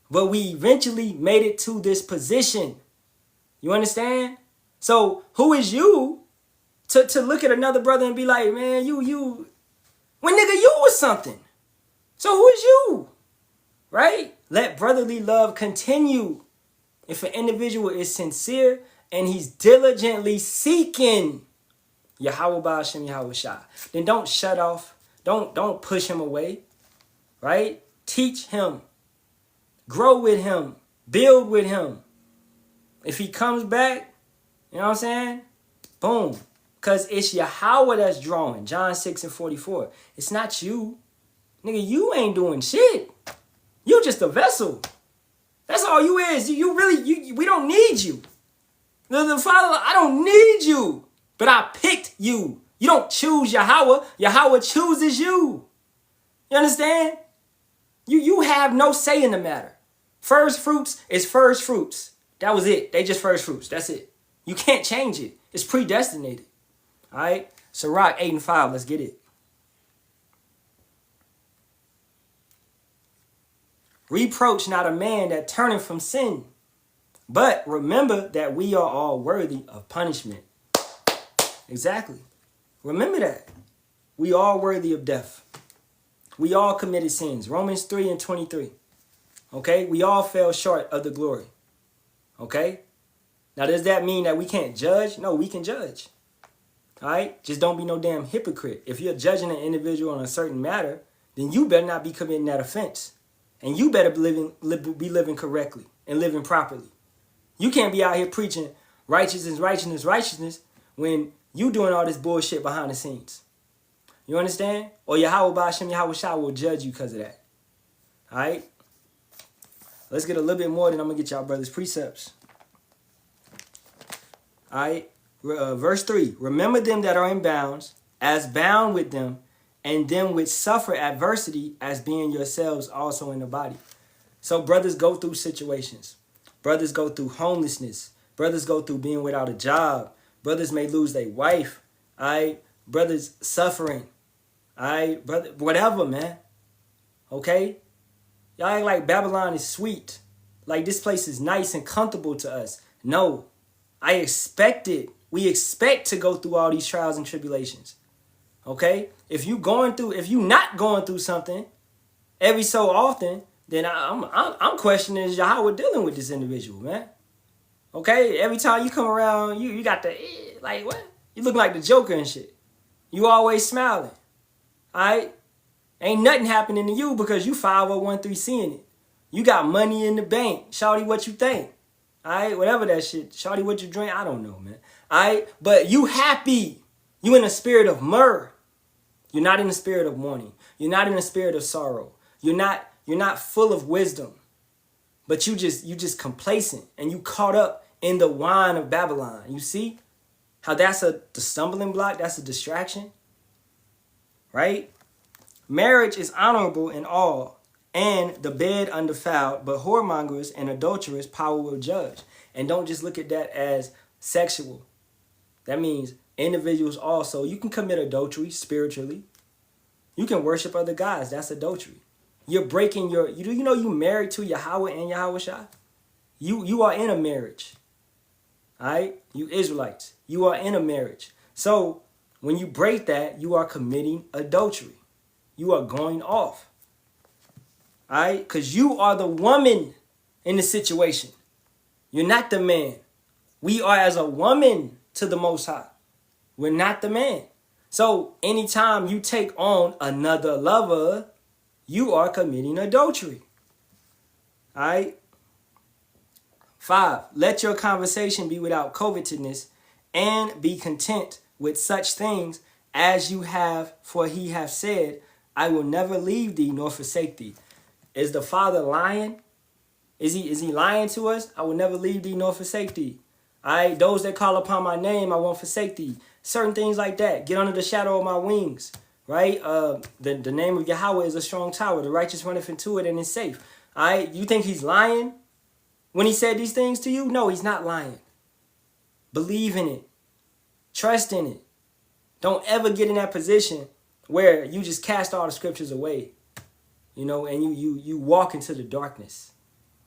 But we eventually made it to this position. You understand? So who is you to look at another brother and be like, man, you When nigga, you was something. So who is you? Right? Let brotherly love continue. If an individual is sincere and he's diligently seeking Yahawah Bahasham Yahawashi, then don't shut off. Don't push him away. Right? Teach him. Grow with him. Build with him. If he comes back, you know what I'm saying? Boom. Because it's Yahawah that's drawing. John 6:44. It's not you. Nigga, you ain't doing shit. You just a vessel. That's all you is. We don't need you. The Father, I don't need you. But I picked you. You don't choose Yahawah. Yahawah chooses you. You understand? You have no say in the matter. First fruits is first fruits. That was it. They just first fruits. That's it. You can't change it. It's predestinated. All right? Sirach 8:5. Let's get it. Reproach not a man that turneth from sin, but remember that we are all worthy of punishment. Exactly. Remember that. We are worthy of death. We all committed sins. Romans 3:23. Okay? We all fell short of the glory. Okay? Now, does that mean that we can't judge? No, we can judge. All right? Just don't be no damn hypocrite. If you're judging an individual on a certain matter, then you better not be committing that offense. And you better be living correctly and living properly. You can't be out here preaching righteousness, righteousness, righteousness when you doing all this bullshit behind the scenes. You understand? Or Yahawah Bahasham Yahawashi will judge you because of that. All right? Let's get a little bit more, then I'm going to get y'all brothers' precepts. All right? Verse 3. Remember them that are in bounds, as bound with them, and them which suffer adversity, as being yourselves also in the body. So brothers go through situations. Brothers go through homelessness. Brothers go through being without a job. Brothers may lose their wife. All right? Brothers suffering. All right? Brother, whatever, man. Okay? Y'all act like Babylon is sweet. Like this place is nice and comfortable to us. No. I expect it. We expect to go through all these trials and tribulations. Okay? If you not going through something every so often, then I'm questioning, is Yahawah dealing with this individual, man? Okay? Every time you come around, you got the, like, what? You look like the Joker and shit. You always smiling. All right? Ain't nothing happening to you because you 5013 it. You got money in the bank. Shawty, what you think? All right? Whatever that shit. Shawty, what you drink? I don't know, man. All right? But you happy. You in a spirit of myrrh. You're not in the spirit of mourning. You're not in the spirit of sorrow. You're not full of wisdom. But you just complacent and you caught up in the wine of Babylon. You see how that's the stumbling block? That's a distraction. Right? Marriage is honorable in all, and the bed undefiled, but whoremongers and adulterers power will judge. And don't just look at that as sexual. That means individuals also, you can commit adultery spiritually. You can worship other gods. That's adultery. You're breaking you married to Yahawah and Yahawashi? You are in a marriage. All right? You Israelites. You are in a marriage. So when you break that, you are committing adultery. You are going off. All right? Because you are the woman in the situation. You're not the man. We are as a woman to the Most High. We're not the man. So anytime you take on another lover, you are committing adultery. All right? 5, let your conversation be without covetousness, and be content with such things as you have, for he hath said, I will never leave thee nor forsake thee. Is the Father lying? Is he lying to us? I will never leave thee nor forsake thee. All right, those that call upon my name, I won't forsake thee. Certain things like that. Get under the shadow of my wings. Right? The name of Yahawah is a strong tower. The righteous runneth into it and is safe. All right? You think he's lying when he said these things to you? No, he's not lying. Believe in it. Trust in it. Don't ever get in that position where you just cast all the scriptures away. And you walk into the darkness.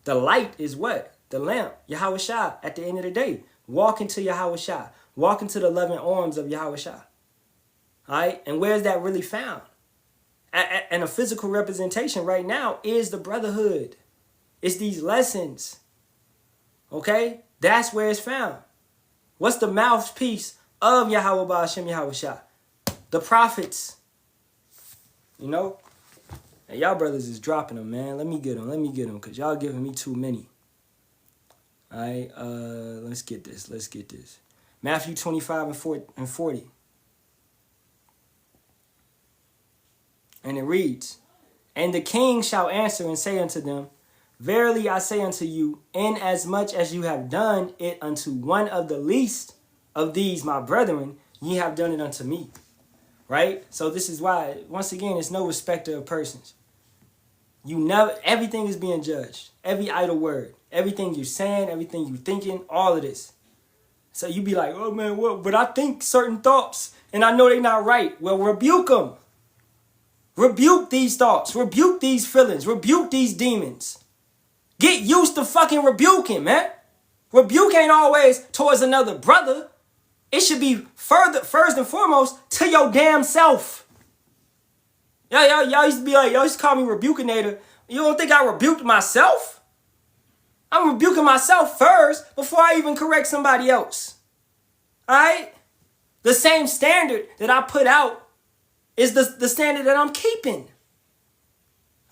The light is what? The lamp. Yahawashi at the end of the day. Walk into Yahawashi. Walk into the loving arms of Yahawashi. All right? And where is that really found? And a physical representation right now is the brotherhood. It's these lessons. Okay? That's where it's found. What's the mouthpiece of Yahawah Bahasham Yahawashi? The prophets. You know? And y'all brothers is dropping them, man. Let me get them. Because y'all giving me too many. All right? Let's get this. Matthew 25 and 40. And it reads, and the king shall answer and say unto them, verily I say unto you, inasmuch as you have done it unto one of the least of these my brethren, ye have done it unto me. Right? So this is why, once again, it's no respecter of persons. Everything is being judged. Every idle word. Everything you're saying, everything you're thinking, all of this. So you be like, oh man, what? But I think certain thoughts, and I know they're not right. Well, rebuke them. Rebuke these thoughts. Rebuke these feelings. Rebuke these demons. Get used to fucking rebuking, man. Rebuke ain't always towards another brother. It should be first and foremost to your damn self. Y'all used to be like, y'all used to call me Rebukinator. You don't think I rebuked myself? I'm rebuking myself first before I even correct somebody else. All right? The same standard that I put out is the standard that I'm keeping.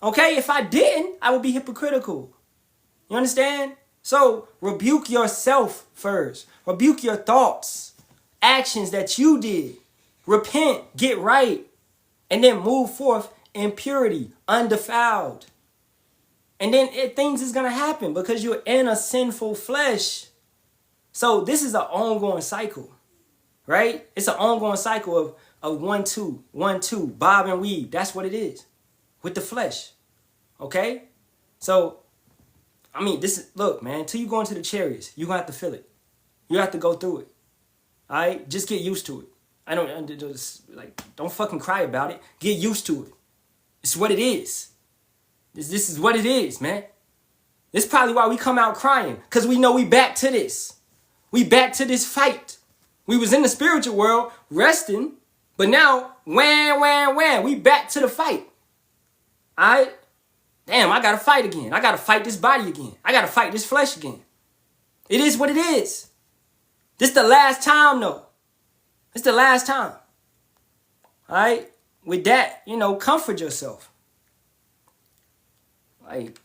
Okay? If I didn't, I would be hypocritical. You understand? So rebuke yourself first. Rebuke your thoughts, actions that you did. Repent, get right, and then move forth in purity, undefiled. And then things is going to happen because you're in a sinful flesh. So this is an ongoing cycle, right? It's an ongoing cycle of 1, 2, 1, 2, bob and weave. That's what it is with the flesh. Okay? So, I mean, look, man, till you go into the chariots, you're going to have to feel it. You have to go through it. All right? Just get used to it. Don't fucking cry about it. Get used to it. It's what it is. This is what it is, man. This is probably why we come out crying. Because we know we back to this. We back to this fight. We was in the spiritual world resting. But now, wham, we back to the fight. All right? Damn, I got to fight again. I got to fight this body again. I got to fight this flesh again. It is what it is. This the last time, though. It's the last time. All right? With that, comfort yourself. Like,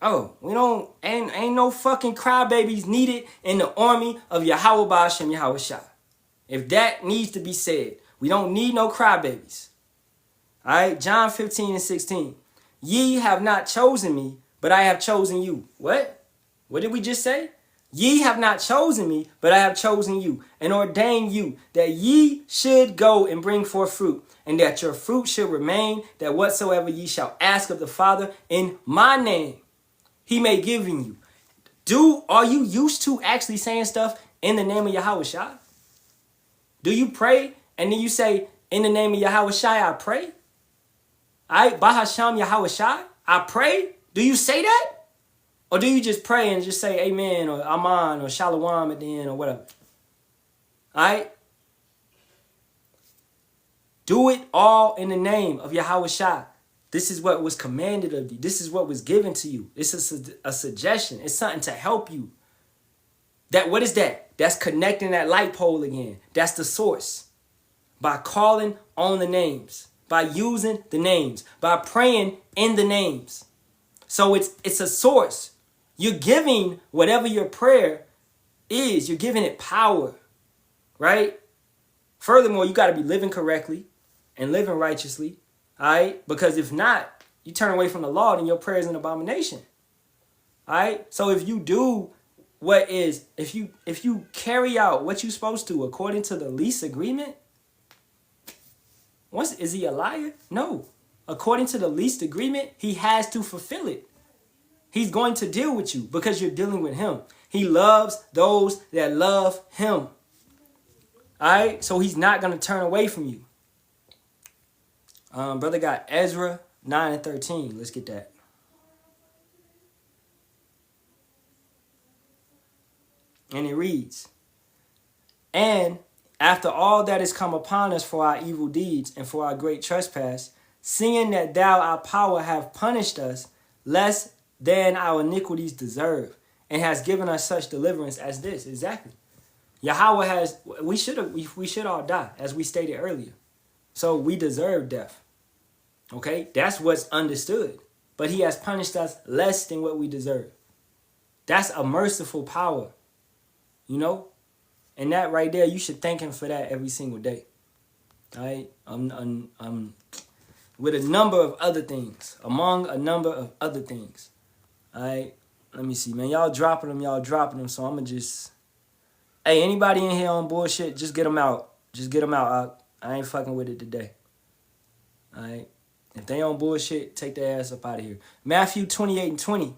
ain't no fucking crybabies needed in the army of Yahawah Bahasham Yahawashi. If that needs to be said, we don't need no crybabies. All right? John 15 and 16. Ye have not chosen me, but I have chosen you. What? What did we just say? Ye have not chosen me, but I have chosen you, and ordained you, that ye should go and bring forth fruit, and that your fruit should remain, that whatsoever ye shall ask of the Father in my name, he may give in you. Are you used to actually saying stuff in the name of Yahawashi? Do you pray, and then you say, in the name of Yahawashi, I pray? Bahasham Yahawashi, I pray? Do you say that? Or do you just pray and just say amen or aman or shalawam at the end or whatever? All right? Do it all in the name of Yahawashi. This is what was commanded of you. This is what was given to you. It's a suggestion. It's something to help you. What is that? That's connecting that light pole again. That's the source. By calling on the names. By using the names. By praying in the names. So it's a source. You're giving whatever your prayer is, you're giving it power, right? Furthermore, you got to be living correctly and living righteously, all right? Because if not, you turn away from the law, then your prayer is an abomination, all right? So if you do if you carry out what you're supposed to according to the lease agreement, is he a liar? No. According to the lease agreement, he has to fulfill it. He's going to deal with you because you're dealing with him. He loves those that love him. All right? So he's not going to turn away from you. Brother got Ezra 9 and 13. Let's get that. And it reads, and after all that is come upon us for our evil deeds and for our great trespass, seeing that thou, our power, have punished us less than our iniquities deserve, and has given us such deliverance as this. Exactly. Yahawah has, we should all die, as we stated earlier. So we deserve death. Okay? That's what's understood. But he has punished us less than what we deserve. That's a merciful power. You know? And that right there, you should thank him for that every single day. All right? With a number of other things. Among a number of other things. All right? Let me see, man. Y'all dropping them. So I'm going to just... Hey, anybody in here on bullshit, just get them out. Just get them out. I ain't fucking with it today. All right? If they on bullshit, take their ass up out of here. Matthew 28:20.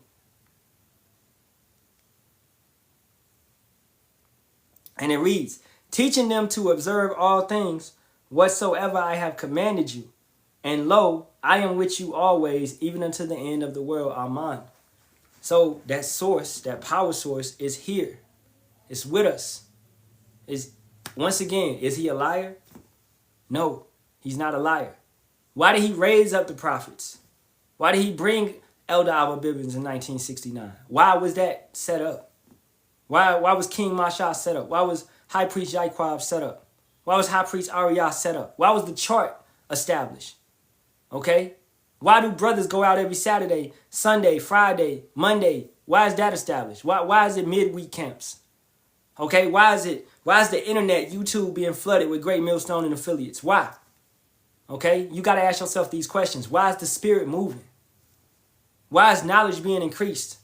And it reads, teaching them to observe all things whatsoever I have commanded you. And lo, I am with you always, even unto the end of the world. Amen. So that source, that power source is here. It's with us. Once again, is he a liar? No, he's not a liar. Why did he raise up the prophets? Why did he bring Elder Abba Bibbins in 1969? Why was that set up? Why was King Masha set up? Why was High Priest Yaquab set up? Why was High Priest Ariyah set up? Why was the chart established? Okay? Why do brothers go out every Saturday, Sunday, Friday, Monday? Why is that established? Why is it midweek camps? Okay, why is the internet, YouTube being flooded with Great Millstone and affiliates? Why? Okay, you got to ask yourself these questions. Why is the spirit moving? Why is knowledge being increased?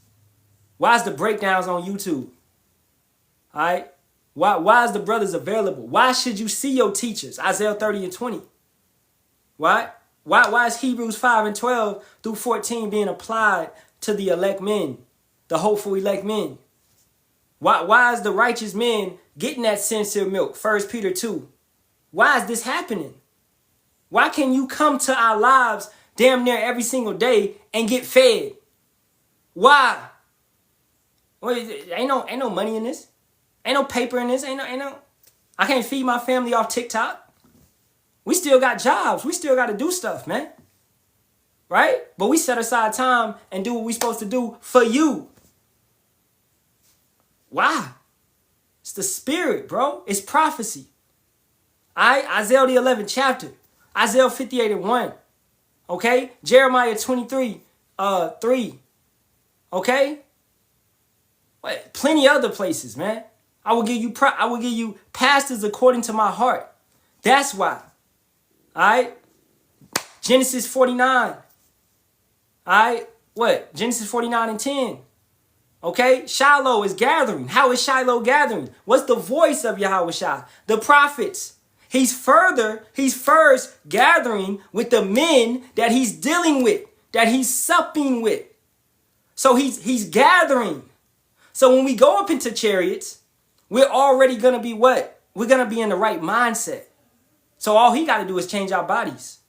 Why is the breakdowns on YouTube? All right, why is the brothers available? Why should you see your teachers? Isaiah 30:20. Why is Hebrews 5:12 through 14 being applied to the elect men, the hopeful elect men? Why is the righteous men getting that sincere milk? 1 Peter 2. Why is this happening? Why can you come to our lives damn near every single day and get fed? Why? Well, ain't no money in this. Ain't no paper in this. Ain't no. I can't feed my family off TikTok. We still got jobs. We still got to do stuff, man. Right? But we set aside time and do what we supposed to do for you. Why? It's the spirit, bro. It's prophecy. All right? Isaiah the 11th chapter. Isaiah 58:1. Okay? Jeremiah 23:3. Okay? What? Plenty other places, man. I will give you pastors according to my heart. That's why. All right? Genesis 49. All right? What? Genesis 49:10. Okay? Shiloh is gathering. How is Shiloh gathering? What's the voice of Yahawashi? The prophets. He's first gathering with the men that he's dealing with, that he's supping with. So he's gathering. So when we go up into chariots, we're already going to be what? We're going to be in the right mindset. So all he got to do is change our bodies.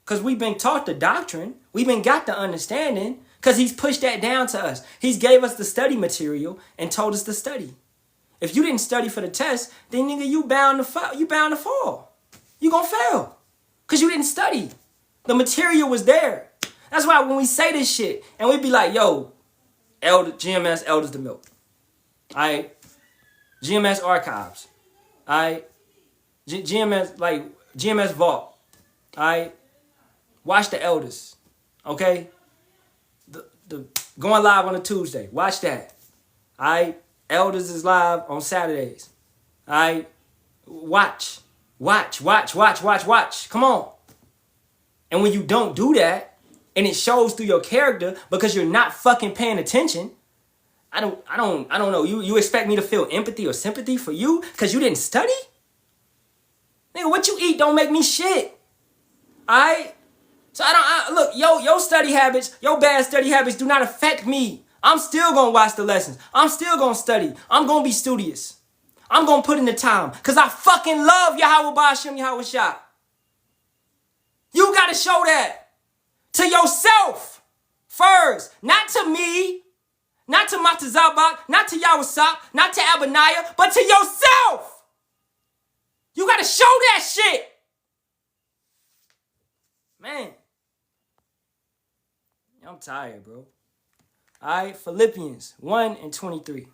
Because we've been taught the doctrine. We've been got the understanding. Because he's pushed that down to us. He's gave us the study material and told us to study. If you didn't study for the test, then nigga, you bound to fall. You gonna fail. Because you didn't study. The material was there. That's why when we say this shit, and we be like, yo, GMS Elders the Milk. Alright? GMS Archives. Alright? GMS Vault. Alright? Watch the Elders. Okay? The going live on a Tuesday. Watch that. Alright? Elders is live on Saturdays. Alright? Watch. Come on. And when you don't do that, and it shows through your character because you're not fucking paying attention, I don't know. You expect me to feel empathy or sympathy for you because you didn't study? Nigga, what you eat don't make me shit. Alright? So look, your study habits, your bad study habits do not affect me. I'm still going to watch the lessons. I'm still going to study. I'm going to be studious. I'm going to put in the time because I fucking love Yahawah, Bahasham, Yahawashi. You got to show that to yourself first. Not to me, not to Matazabak, not to Yawasap, not to Abaniah, but to yourself. You got to show that shit. Man. I'm tired, bro. All right, Philippians 1:23.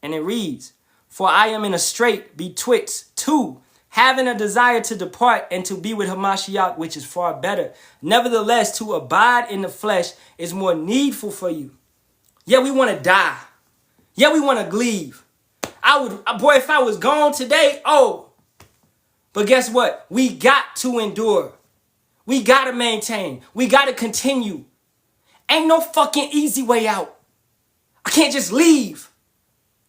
And it reads, "For I am in a strait betwixt two, having a desire to depart and to be with Hamashiach, which is far better. Nevertheless, to abide in the flesh is more needful for you." Yeah, we want to die. Yeah, we want to leave. Boy, if I was gone today, oh. But guess what? We got to endure. We got to maintain. We got to continue. Ain't no fucking easy way out. I can't just leave.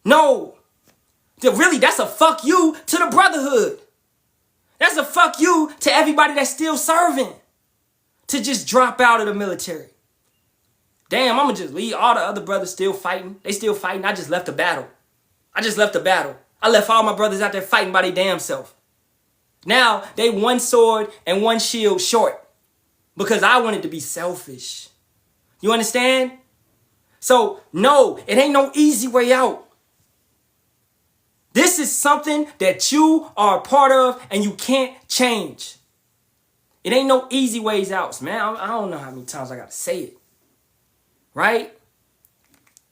No. Really, that's a fuck you to the brotherhood. That's a fuck you to everybody that's still serving. To just drop out of the military. Damn, I'm going to just leave all the other brothers still fighting. They still fighting. I just left the battle. I left all my brothers out there fighting by their damn self. Now, they one sword and one shield short. Because I wanted to be selfish. You understand? So, no, it ain't no easy way out. This is something that you are a part of and you can't change. It ain't no easy ways out, man. I don't know how many times I got to say it. Right?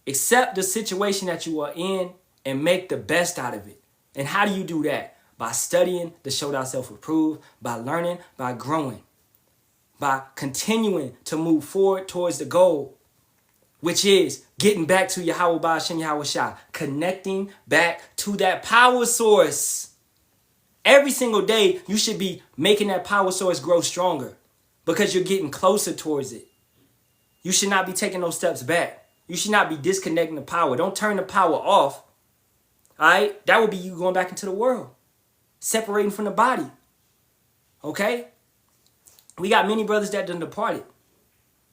Accept the situation that you are in and make the best out of it. And how do you do that? By studying to show thyself approved, by learning, by growing, by continuing to move forward towards the goal, which is getting back to Yahawah, Bahasham, Yahawashi, connecting back to that power source. Every single day, you should be making that power source grow stronger because you're getting closer towards it. You should not be taking those steps back. You should not be disconnecting the power. Don't turn the power off. All right? That would be you going back into the world, separating from the body. Okay? We got many brothers that done departed.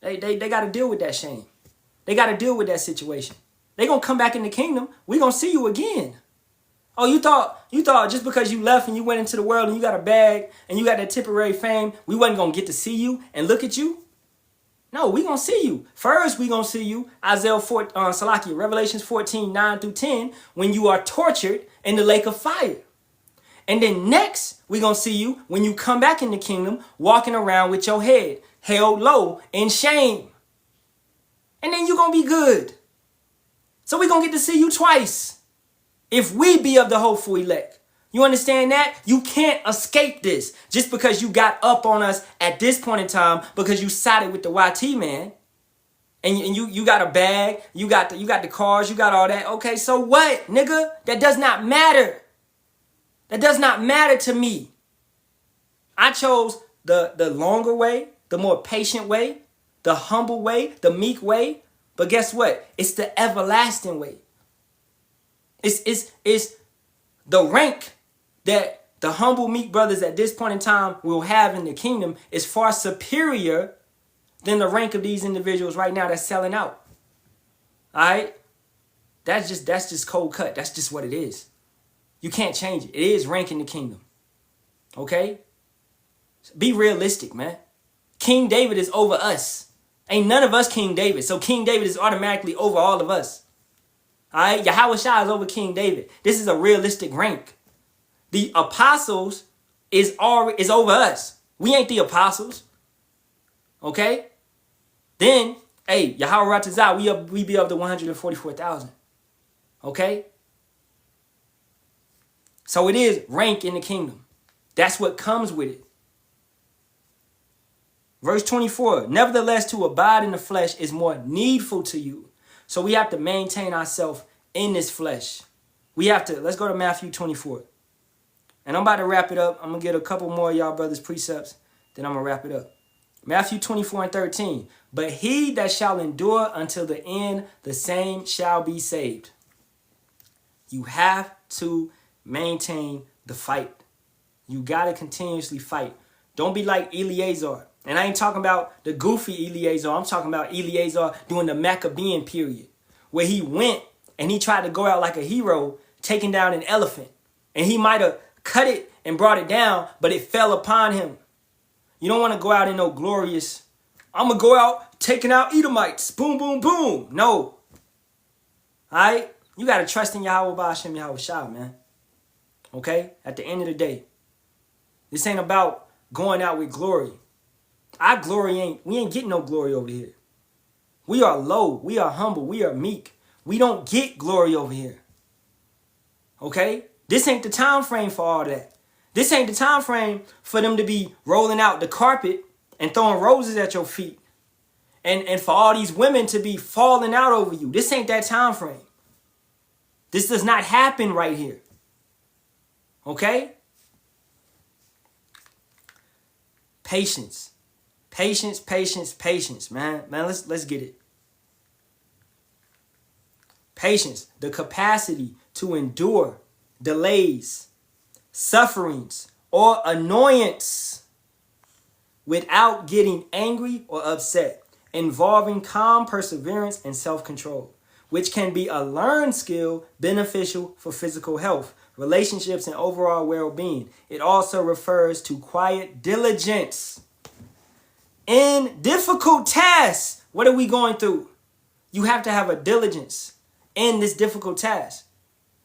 They got to deal with that shame. They got to deal with that situation. They going to come back in the kingdom. We going to see you again. Oh, you thought just because you left and you went into the world and you got a bag and you got that temporary fame, we wasn't going to get to see you and look at you? No, we going to see you. First, we going to see you, Revelations 14:9-10, when you are tortured in the lake of fire. And then next, we going to see you when you come back in the kingdom, walking around with your head held low in shame. And then you're going to be good. So we're going to get to see you twice. If we be of the hopeful elect. You understand that? You can't escape this just because you got up on us at this point in time because you sided with the YT man. And you got a bag, you got the cars, you got all that. Okay, so what, nigga? That does not matter. That does not matter to me. I chose the longer way, the more patient way, the humble way, the meek way. But guess what? It's the everlasting way. It's the rank that the humble meek brothers at this point in time will have in the kingdom is far superior than the rank of these individuals right now that's selling out. All right? That's just cold cut. That's just what it is. You can't change it. It is rank in the kingdom. Okay? Be realistic, man. King David is over us. Ain't none of us King David. So King David is automatically over all of us. All right, Yahawashi is over King David. This is a realistic rank. The apostles is over us. We ain't the apostles. Okay? Then, hey, Yahawah Ratazah, we be up to 144,000. Okay? So it is rank in the kingdom. That's what comes with it. Verse 24, nevertheless, to abide in the flesh is more needful to you. So we have to maintain ourselves in this flesh. Let's go to Matthew 24. And I'm about to wrap it up. I'm going to get a couple more of y'all brothers' precepts. Then I'm going to wrap it up. Matthew 24:13. But he that shall endure until the end, the same shall be saved. You have to maintain the fight. You got to continuously fight. Don't be like Eleazar. And I ain't talking about the goofy Eleazar. I'm talking about Eleazar during the Maccabean period, where he went and he tried to go out like a hero, taking down an elephant. And he might have cut it and brought it down, but it fell upon him. You don't want to go out in no glorious, I'm going to go out taking out Edomites. Boom, boom, boom. No. All right? You got to trust in Yahawah, Bahasham, Yahawashi, man. Okay? At the end of the day. This ain't about going out with glory. Our glory we ain't getting no glory over here. We are low. We are humble. We are meek. We don't get glory over here. Okay? This ain't the time frame for all that. This ain't the time frame for them to be rolling out the carpet and throwing roses at your feet. And for all these women to be falling out over you. This ain't that time frame. This does not happen right here. Okay? Patience. Patience, patience, patience, man. Man, let's get it. Patience, the capacity to endure delays, sufferings, or annoyance without getting angry or upset, involving calm perseverance and self-control, which can be a learned skill beneficial for physical health, relationships, and overall well-being. It also refers to quiet diligence in difficult tasks. What are we going through? You have to have a diligence in this difficult task.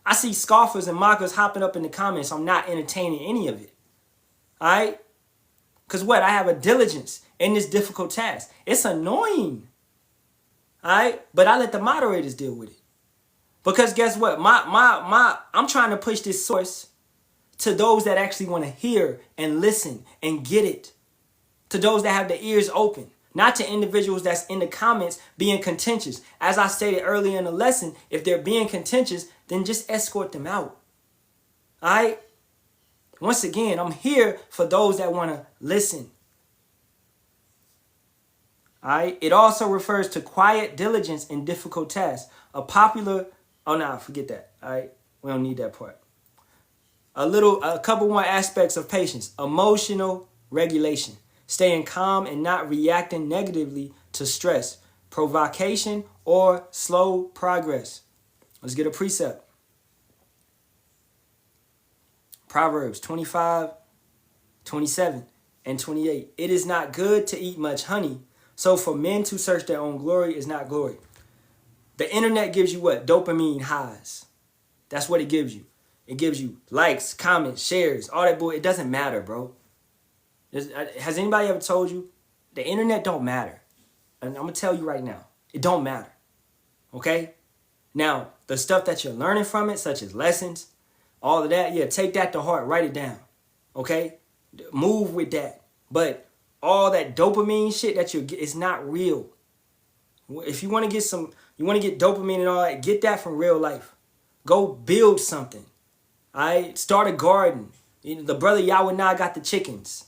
I see scoffers and mockers hopping up in the comments. I'm not entertaining any of it. All right? Because what? I have a diligence in this difficult task. It's annoying. All right? But I let the moderators deal with it. Because guess what? I'm trying to push this source to those that actually want to hear and listen and get it. To those that have their ears open. Not to individuals that's in the comments being contentious. As I stated earlier in the lesson, if they're being contentious, then just escort them out. All right? Once again, I'm here for those that want to listen. All right? It also refers to quiet diligence in difficult tasks. A popular... Oh, no, forget that. All right? We don't need that part. A couple more aspects of patience. Emotional regulation. Staying calm and not reacting negatively to stress, provocation, or slow progress. Let's get a precept. Proverbs 25, 27, and 28. It is not good to eat much honey, so for men to search their own glory is not glory. The internet gives you what? Dopamine highs. That's what it gives you. It gives you likes, comments, shares, all that boy. It doesn't matter, bro. Has anybody ever told you the internet don't matter? And I'm going to tell you right now, it don't matter. Okay? Now, the stuff that you're learning from it, such as lessons, all of that, yeah, take that to heart, write it down. Okay? Move with that. But all that dopamine shit that you get is not real. If you want to get you want to get dopamine and all that, get that from real life. Go build something. All right? Start a garden. The brother Yahawah got the chickens.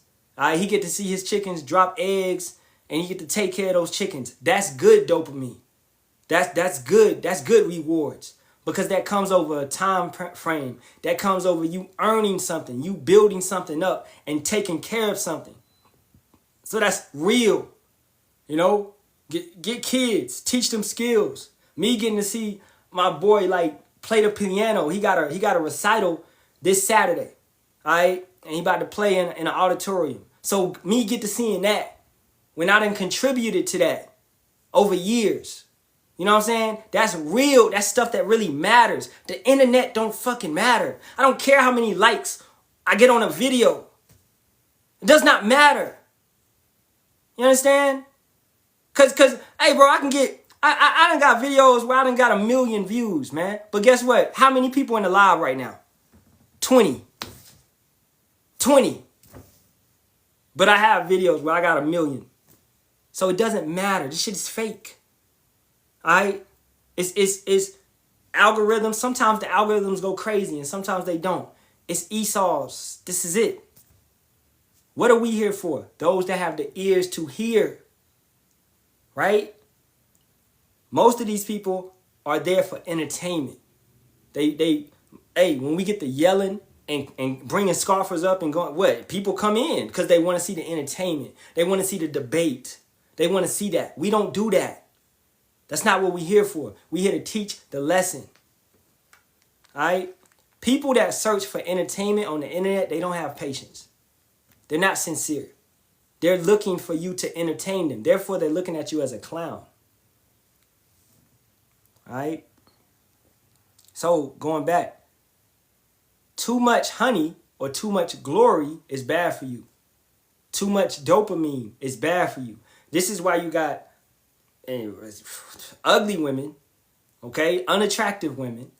He get to see his chickens drop eggs, and he get to take care of those chickens. That's good dopamine. That's good. That's good rewards, because that comes over a time frame. That comes over you earning something, you building something up, and taking care of something. So that's real. You know, get kids, teach them skills. Me getting to see my boy like play the piano. He got a recital this Saturday. All right, and he about to play in an auditorium. So me get to seeing that when I done contributed to that over years. You know what I'm saying? That's real. That's stuff that really matters. The internet don't fucking matter. I don't care how many likes I get on a video. It does not matter. You understand? Cause hey bro, I done got videos where I done got 1 million views, man. But guess what? How many people in the live right now? 20. But I have videos where I got 1 million. So it doesn't matter. This shit is fake. Alright? It's algorithms. Sometimes the algorithms go crazy and sometimes they don't. It's Esau's. This is it. What are we here for? Those that have the ears to hear. Right? Most of these people are there for entertainment. Hey, when we get the yelling and bringing scoffers up and going, what? People come in because they want to see the entertainment. They want to see the debate. They want to see that. We don't do that. That's not what we're here for. We're here to teach the lesson. All right? People that search for entertainment on the internet, they don't have patience. They're not sincere. They're looking for you to entertain them. Therefore, they're looking at you as a clown. All right? So, going back. Too much honey or too much glory is bad for you. Too much dopamine is bad for you. This is why you got ugly women, okay, unattractive women,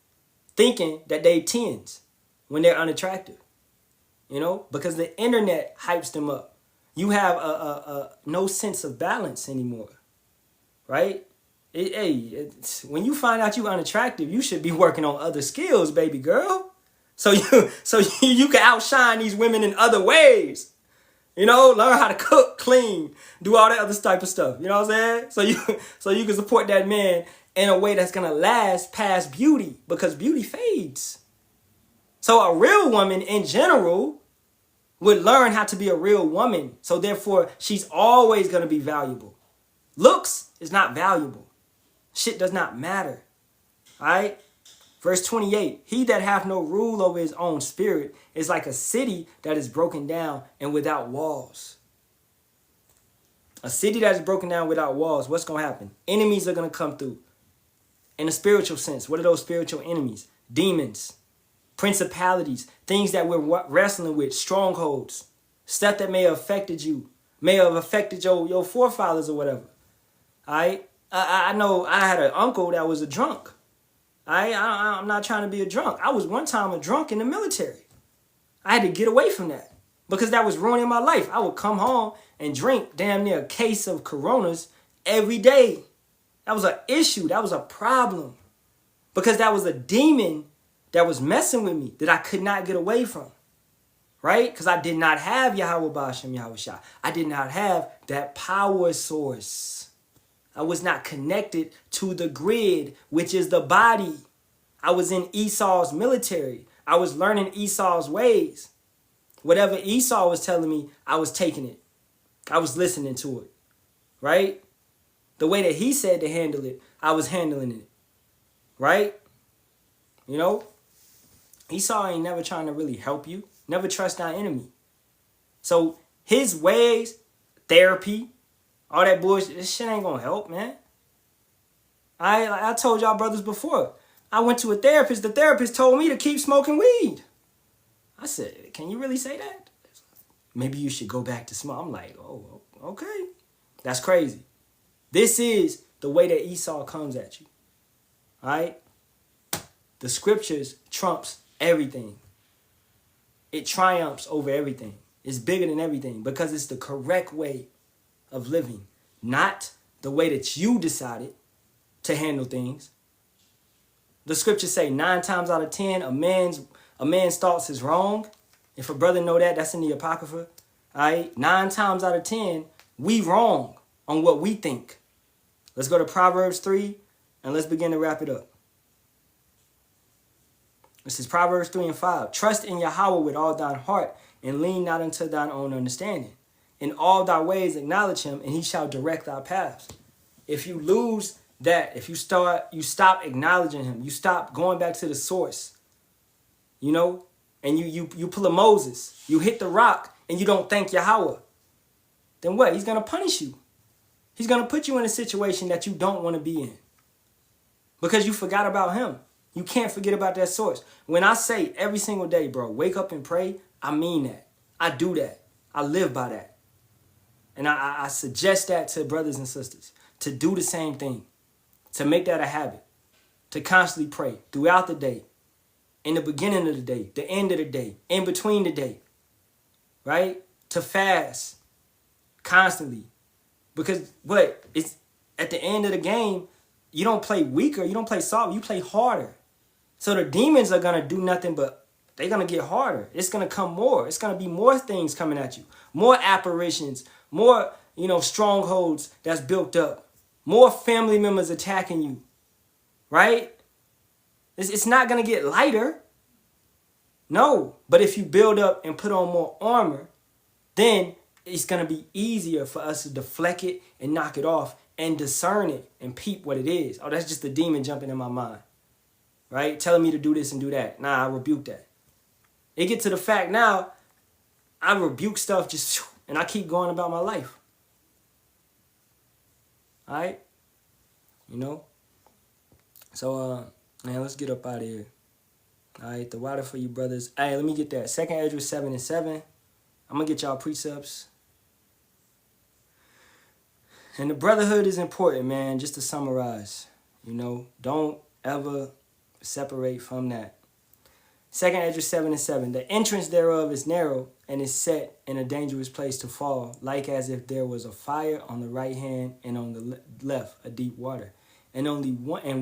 thinking that they 10s when they're unattractive. You know, because the internet hypes them up. You have no sense of balance anymore, right? When you find out you're unattractive, you should be working on other skills, baby girl. So you can outshine these women in other ways. You know, learn how to cook, clean, do all that other type of stuff. You know what I'm saying? So you can support that man in a way that's gonna last past beauty, because beauty fades. So a real woman in general would learn how to be a real woman. So therefore, she's always gonna be valuable. Looks is not valuable. Shit does not matter. All right? Verse 28, he that hath no rule over his own spirit is like a city that is broken down and without walls. A city that is broken down without walls, what's going to happen? Enemies are going to come through. In a spiritual sense, what are those spiritual enemies? Demons, principalities, things that we're wrestling with, strongholds, stuff that may have affected you, may have affected your forefathers or whatever. All right? I know I had an uncle that was a drunk. I'm not trying to be a drunk. I was one time a drunk in the military. I had to get away from that because that was ruining my life. I would come home and drink damn near a case of Coronas every day. That was an issue. That was a problem because that was a demon that was messing with me that I could not get away from, right? Because I did not have Yahawah, Bahasham, Yahawashi. I did not have that power source. I was not connected to the grid, which is the body. I was in Esau's military. I was learning Esau's ways. Whatever Esau was telling me, I was taking it. I was listening to it, right? The way that he said to handle it, I was handling it, right? You know, Esau ain't never trying to really help you. Never trust our enemy. So his ways, therapy, all that bullshit, this shit ain't gonna help, man. I told y'all brothers before. I went to a therapist. The therapist told me to keep smoking weed. I said, can you really say that? Maybe you should go back to smoke. I'm like, oh, okay. That's crazy. This is the way that Esau comes at you. All right? The scriptures trumps everything. It triumphs over everything. It's bigger than everything because it's the correct way of living, not the way that you decided to handle things. The scriptures say 9 times out of 10, a man's thoughts is wrong. If a brother know that, that's in the Apocrypha. All right, 9 times out of 10, we wrong on what we think. Let's go to Proverbs 3 and let's begin to wrap it up. This is Proverbs 3 and 5. Trust in Yahawah with all thine heart and lean not unto thine own understanding. In all thy ways acknowledge him, and he shall direct thy paths. If you lose that, if you stop acknowledging him, you stop going back to the source, you know, and you pull a Moses, you hit the rock, and you don't thank Yahawah, then what? He's going to punish you. He's going to put you in a situation that you don't want to be in because you forgot about him. You can't forget about that source. When I say every single day, bro, wake up and pray, I mean that. I do that. I live by that. And I suggest that to brothers and sisters, to do the same thing, to make that a habit, to constantly pray throughout the day, in the beginning of the day, the end of the day, in between the day, right? To fast constantly. Because what? It's at the end of the game, you don't play weaker, you don't play soft, you play harder. So the demons are going to do nothing but they're going to get harder. It's going to come more. It's going to be more things coming at you. More apparitions, more, strongholds that's built up. More family members attacking you, right? It's not going to get lighter. No, but if you build up and put on more armor, then it's going to be easier for us to deflect it and knock it off and discern it and peep what it is. Oh, that's just the demon jumping in my mind, right? Telling me to do this and do that. Nah, I rebuke that. It get to the fact now, I rebuke stuff just, and I keep going about my life. All right? So, man, let's get up out of here. All right, the water for you brothers. Hey, let me get that. 2nd Ezra 7 and 7. I'm going to get y'all precepts. And the brotherhood is important, man, just to summarize. You know, don't ever separate from that. 2nd Ezra 7 and 7. The entrance thereof is narrow and is set in a dangerous place to fall, like as if there was a fire on the right hand and on the left a deep water. And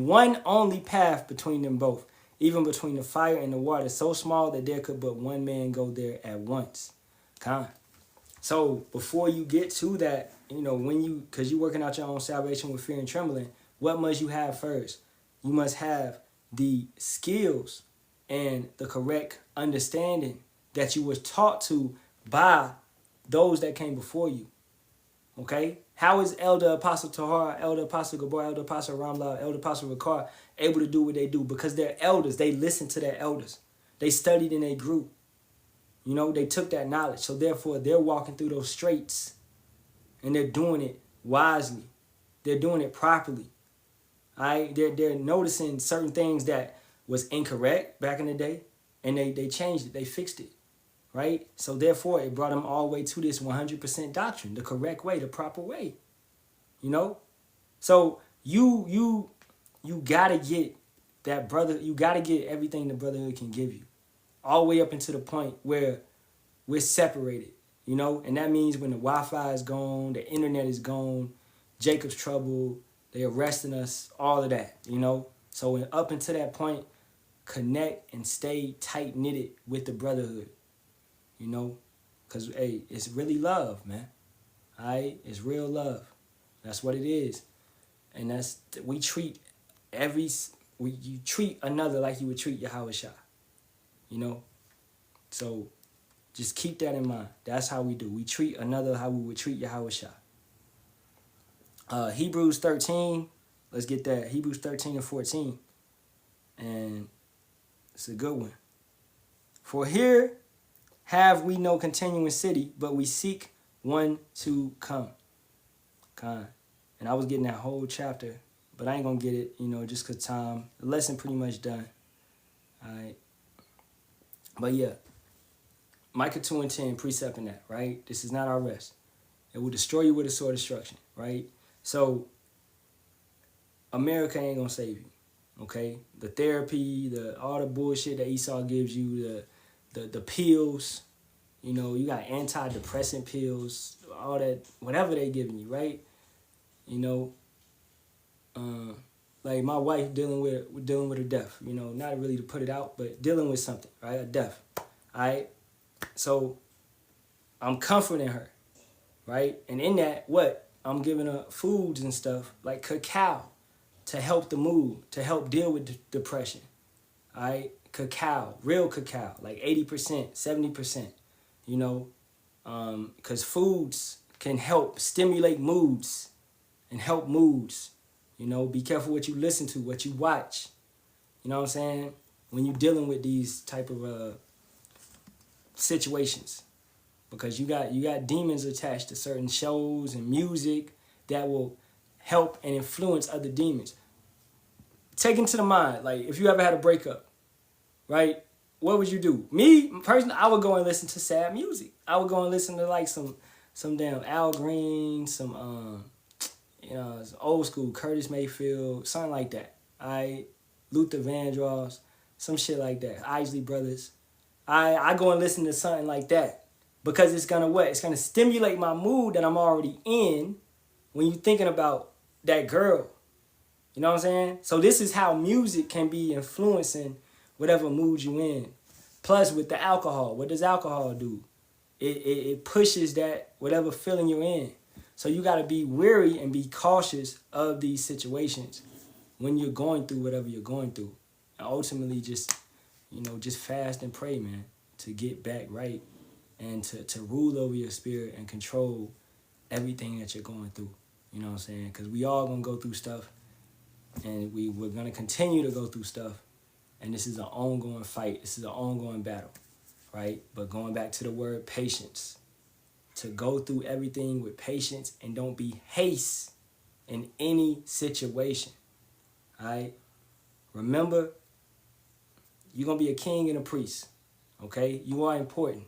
one only path between them both, even between the fire and the water, so small that there could but one man go there at once. So before you get to that, you know, because you're working out your own salvation with fear and trembling, what must you have first? You must have the skills and the correct understanding that you was taught to by those that came before you. Okay? How is Elder Apostle Tahar, Elder Apostle Gabor, Elder Apostle Ramla, Elder Apostle Ricard able to do what they do? Because they're elders. They listen to their elders. They studied in a group. You know, they took that knowledge. So therefore, they're walking through those straits and they're doing it wisely. They're doing it properly. All right? They're noticing certain things that was incorrect back in the day, and they changed it. They fixed it, right? So therefore, it brought them all the way to this 100% doctrine, the correct way, the proper way, you know? So you got to get that brother, you got to get everything the brotherhood can give you, all the way up into the point where we're separated, you know? And that means when the Wi-Fi is gone, the internet is gone, Jacob's trouble, they arresting us, all of that, you know? So up until that point, connect and stay tight-knitted with the brotherhood, you know? Because, hey, it's really love, man. All right? It's real love. That's what it is. And you treat another like you would treat Yahawashi, you know? So just keep that in mind. That's how we do. We treat another how we would treat Yahawashi. Hebrews 13, let's get that. Hebrews 13 and 14. And it's a good one. For here have we no continuing city, but we seek one to come. And I was getting that whole chapter, but I ain't going to get it, you know, just because time. The lesson pretty much done. All right. But yeah, Micah 2 and 10, precept in that, right? This is not our rest. It will destroy you with a sword of destruction, right? So America ain't going to save you. Okay, the therapy, all the bullshit that Esau gives you, the pills, you know, you got antidepressant pills, all that, whatever they giving you, right? You know, like my wife dealing with her death, you know, not really to put it out, but dealing with something, right? A death, all right? So I'm comforting her, right? And in that, I'm giving her foods and stuff like cacao, to help the mood, to help deal with depression. All right? Cacao, real cacao, like 80%, 70%, you know, because foods can help stimulate moods and help moods. You know, be careful what you listen to, what you watch. You know what I'm saying? When you're dealing with these type of situations, because you got demons attached to certain shows and music that will help and influence other demons. Take into the mind, like if you ever had a breakup, right? What would you do? Me, personally, I would go and listen to sad music. I would go and listen to like some damn Al Green, some some old school Curtis Mayfield, something like that. Luther Vandross, some shit like that. Isley Brothers. I go and listen to something like that because it's gonna what? It's gonna stimulate my mood that I'm already in when you're thinking about that girl. You know what I'm saying? So this is how music can be influencing whatever mood you in. Plus with the alcohol, what does alcohol do? It pushes that whatever feeling you're in. So you got to be wary and be cautious of these situations when you're going through whatever you're going through. And ultimately just fast and pray, man, to get back right and to rule over your spirit and control everything that you're going through. You know what I'm saying? Because we all going to go through stuff. And we're going to continue to go through stuff. And this is an ongoing fight. This is an ongoing battle, right? But going back to the word patience, to go through everything with patience and don't be haste in any situation, all right? Remember, You're going to be a king and a priest. Okay? You are important.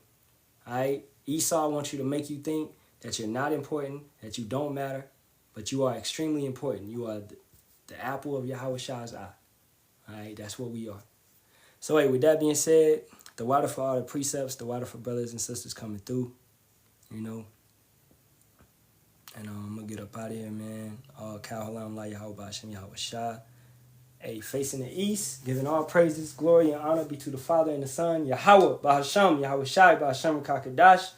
All right? Esau wants you to make you think that you're not important, that you don't matter, but you are extremely important. You are the apple of Yahawah's eye. All right? That's what we are. So, hey, with that being said, the water for all the precepts, the water for brothers and sisters coming through, you know. And I'm going to get up out of here, man. Halalyam, Yahawah, Bahasham, Yahawashi. Hey, facing the east, giving all praises, glory, and honor be to the Father and the Son, Yahawah, Bahasham, Yahawashi, Bahasham, Kakadash.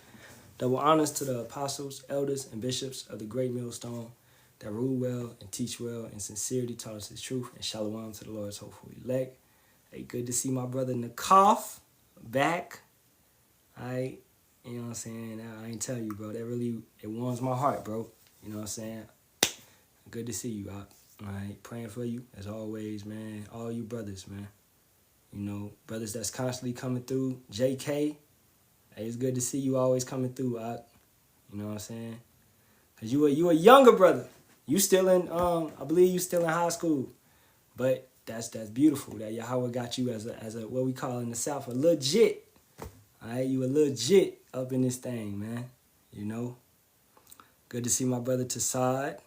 Double honors to the apostles, elders, and bishops of the great millstone that rule well and teach well and sincerity taught us his truth. And Shalawam to the Lord's hopeful elect. Hey, good to see my brother Nakaf back. All right. You know what I'm saying? I ain't tell you, bro. That really, it warms my heart, bro. You know what I'm saying? Good to see you out. All right. Praying for you, as always, man. All you brothers, man. You know, brothers that's constantly coming through. JK, hey, it's good to see you always coming through, out. You know what I'm saying? Because you a younger brother. You still in, I believe you still in high school. But that's beautiful that Yahawah got you as a what we call in the South, a legit. All right, you a legit up in this thing, man. You know. Good to see my brother Tassad.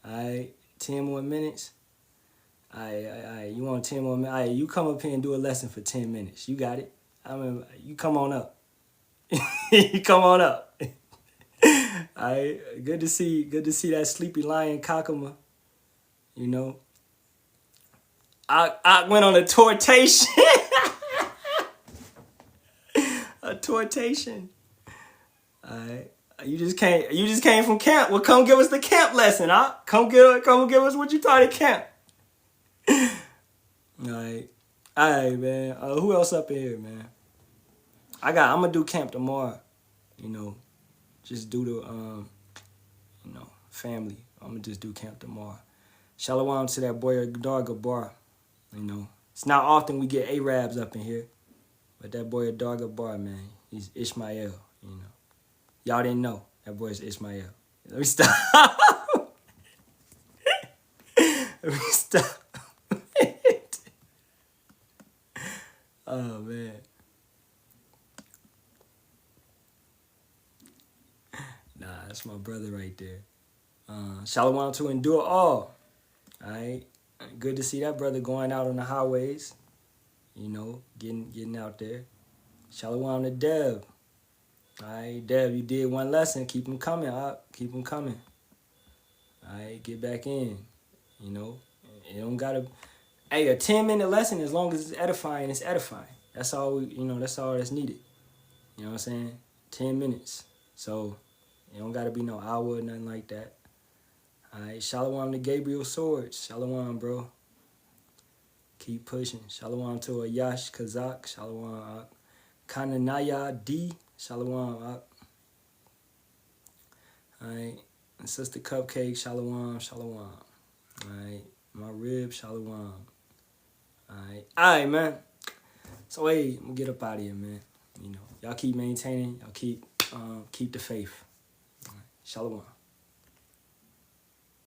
All right, 10 more minutes. All right, you want 10 more minutes? All right, you come up here and do a lesson for 10 minutes. You got it. I mean, you come on up. You come on up. All right, good to see that sleepy lion Kakama. You know. I went on a tortation. A tortation. All right. You just came from camp. Well, come give us the camp lesson, huh? Come give us what you taught at camp. All right, man. Who else up in here, man? I'm gonna do camp tomorrow. You know, just do the family. I'm gonna just do camp tomorrow. Shalawam to that boy Darga Bar. You know, it's not often we get Arabs up in here, but that boy Darga Bar, man, he's Ishmael. You know, y'all didn't know that boy is Ishmael. Let me stop. Let me stop. Oh man. Nah, that's my brother right there. Shalawam to endure all. All right. Good to see that brother going out on the highways. You know, getting out there. Shalawam to Dev. All right, Dev, you did one lesson. Keep them coming, keep them coming. All right, get back in. You know, you don't gotta. Hey, a 10-minute lesson, as long as it's edifying, it's edifying. That's all that's all that's needed. You know what I'm saying? 10 minutes. So it don't gotta be no hour or nothing like that. All right, Shalawam to Gabriel Swords. Shalawam, bro. Keep pushing. Shalawam to a Yash Kazak. Shalawam. Kananaya D. Shalawam. All right. And Sister Cupcake. Shalawam. Shalawam. All right. My rib. Shalawam. All right, man. So, hey, I'm going to get up out of here, man. You know, y'all keep maintaining. Y'all keep the faith. All right. Shalawam.